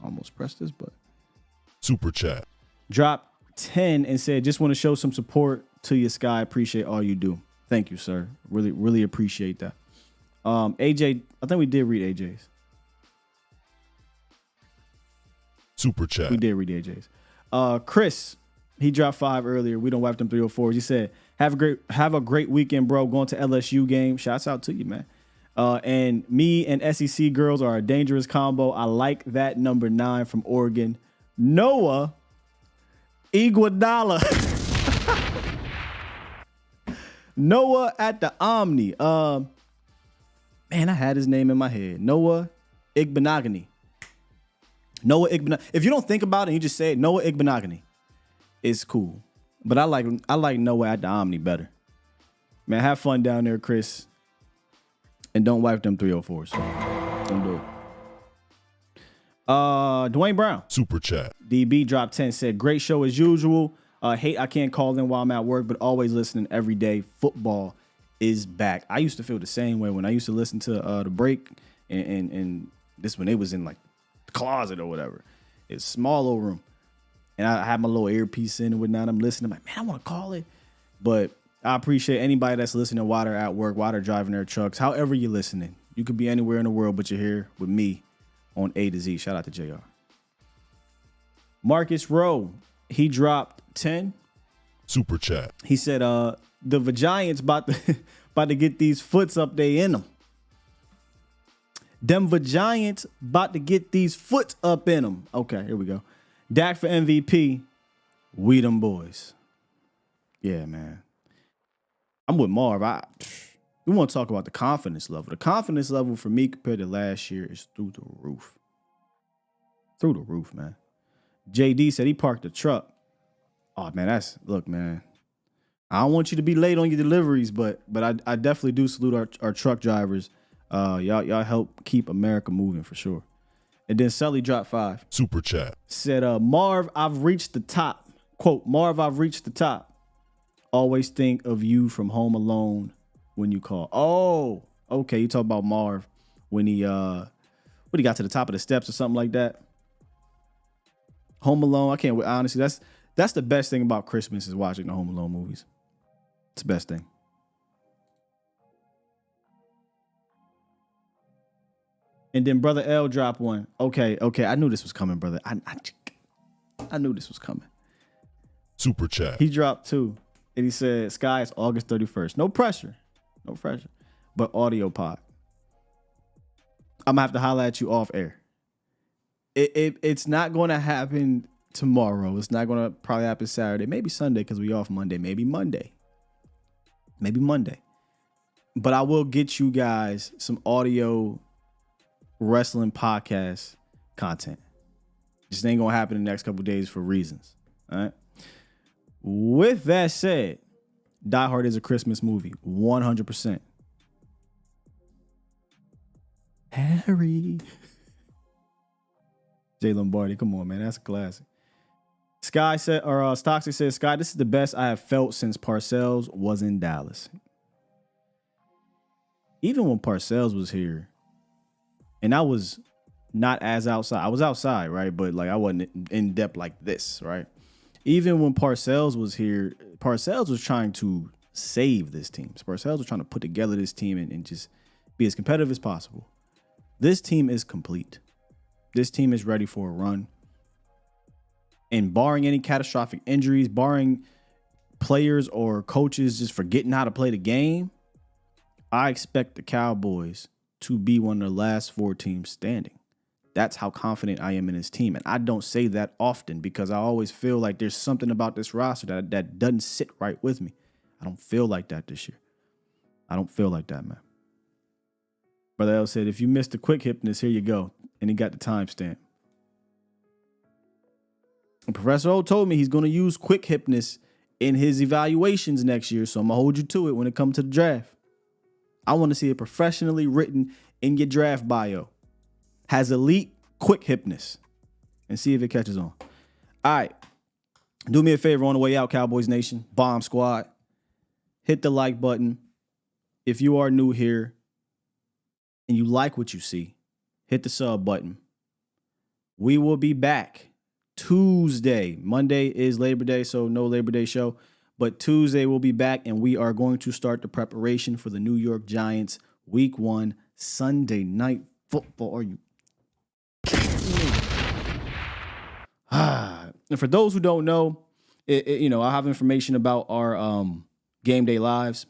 Almost pressed this, but. Super chat. Dropped 10 and said, just want to show some support to you, Sky. Appreciate all you do. Thank you, sir. Really, really appreciate that. AJ, I think we did read AJ's. Super chat. We did read AJ's. Chris, he dropped 5 earlier. We don't wipe them 304s. He said, have a great weekend, bro. Going to LSU game. Shouts out to you, man. And me and SEC girls are a dangerous combo. I like that number 9 from Oregon. Noah Iguodala. Noah at the Omni. Man, I had his name in my head. Noah Igbenogany. Noah Igbenogany. If you don't think about it, you just say it. Noah Igbenogany. It's cool. But I like Noah at the Omni better. Man, have fun down there, Chris. And don't wipe them 304s. Don't do it. Dwayne Brown. Super chat. DB dropped 10, said, great show as usual. Hate I can't call in while I'm at work, but always listening every day. Football is back. I used to feel the same way when I used to listen to the break and this when it was in like the closet or whatever. It's a small little room. And I had my little earpiece in and whatnot. I'm listening. I'm like, man, I want to call it. But I appreciate anybody that's listening while they're at work, while they're driving their trucks, however you're listening. You could be anywhere in the world, but you're here with me on A to Z. Shout out to JR. Marcus Rowe, he dropped 10. Super chat. He said, the Vagiants about to get these foots up they in them. Them Vagiants about to get these foots up in them. Okay, here we go. Dak for MVP. We them boys. Yeah, man. I'm with Marv. We want to talk about the confidence level. The confidence level for me compared to last year is through the roof. Through the roof, man. JD said he parked the truck. Oh, man, look, man. I don't want you to be late on your deliveries, but I definitely do salute our truck drivers. Y'all help keep America moving for sure. And then Sully dropped 5. Super chat. Said, Marv, I've reached the top. Quote, Marv, I've reached the top. Always think of you from Home Alone when you call. Oh, okay. You talk about Marv when he got to the top of the steps or something like that. Home Alone. I can't wait. Honestly, that's the best thing about Christmas is watching the Home Alone movies. It's the best thing. And then Brother L dropped 1. Okay. I knew this was coming, brother. I knew this was coming. Super Chat. He dropped 2. And he said, Sky, it's August 31st. No pressure. No pressure. But audio pod. I'm going to have to holler at you off air. It's not going to happen tomorrow. It's not going to probably happen Saturday. Maybe Sunday because we off Monday. Maybe Monday. But I will get you guys some audio wrestling podcast content. Just ain't going to happen in the next couple of days for reasons. All right. With that said, Die Hard is a Christmas movie. 100%. Harry. Jay Lombardi, come on, man. That's a classic. Sky said, or Stocksy said, Sky, this is the best I have felt since Parcells was in Dallas. Even when Parcells was here, and I was not as outside. I was outside, right? But like I wasn't in depth like this, right? Even when Parcells was here, Parcells was trying to save this team. Parcells was trying to put together this team and just be as competitive as possible. This team is complete. This team is ready for a run. And barring any catastrophic injuries, barring players or coaches just forgetting how to play the game, I expect the Cowboys to be one of the last 4 teams standing. That's how confident I am in this team. And I don't say that often because I always feel like there's something about this roster that doesn't sit right with me. I don't feel like that this year. I don't feel like that, man. Brother L said, if you missed the quick hipness, here you go. And he got the timestamp. And Professor O told me he's going to use quick hipness in his evaluations next year. So I'm going to hold you to it when it comes to the draft. I want to see it professionally written in your draft bio. Has elite quick hipness. And see if it catches on. All right. Do me a favor on the way out, Cowboys Nation. Bomb Squad. Hit the like button. If you are new here and you like what you see, hit the sub button. We will be back Tuesday. Monday is Labor Day, so no Labor Day show. But Tuesday we'll be back, and we are going to start the preparation for the New York Giants Week 1 Sunday Night Football. Are you and for those who don't know, I have information about our game day lives.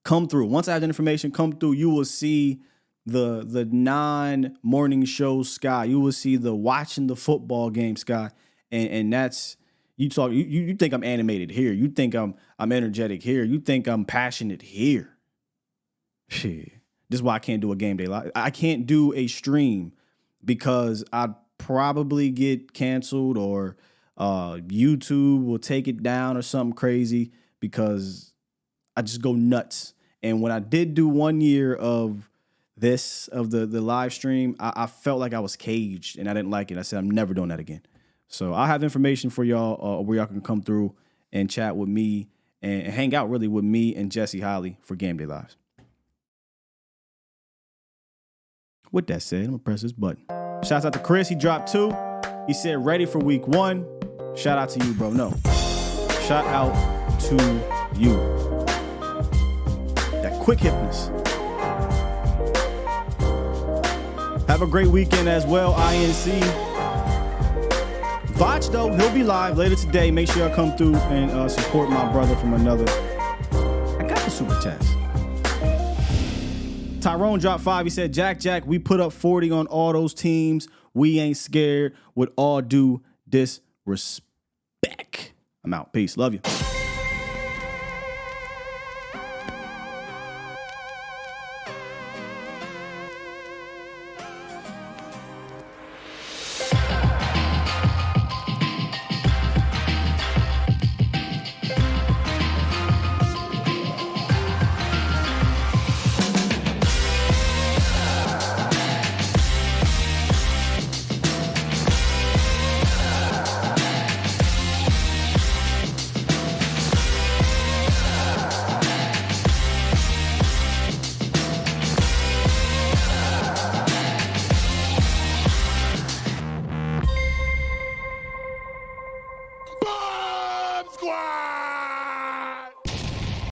Come through. Once I have the information come through, you will see the non-morning show Sky. You will see the watching the football game Sky. And that's you think I'm animated here. You think I'm energetic here. You think I'm passionate here. This is why I can't do a game day live. I can't do a stream because I'd probably get canceled or YouTube will take it down or something crazy because I just go nuts. And when I did do 1 year of the live stream, I felt like I was caged and I didn't like it. I said, I'm never doing that again. So I have information for y'all where y'all can come through and chat with me and hang out really with me and Jesse Holly for Game Day Lives. With that said, I'm going to press this button. Shouts out to Chris. He dropped 2. He said, ready for week 1. Shout out to you, bro. No. Shout out to you. That quick hipness. Have a great weekend as well, INC. Vach, though, he'll be live later today. Make sure y'all come through and support my brother from another. I got the super chats. Tyrone dropped 5. He said, Jack, we put up 40 on all those teams. We ain't scared with all due disrespect. I'm out. Peace. Love you. Squad!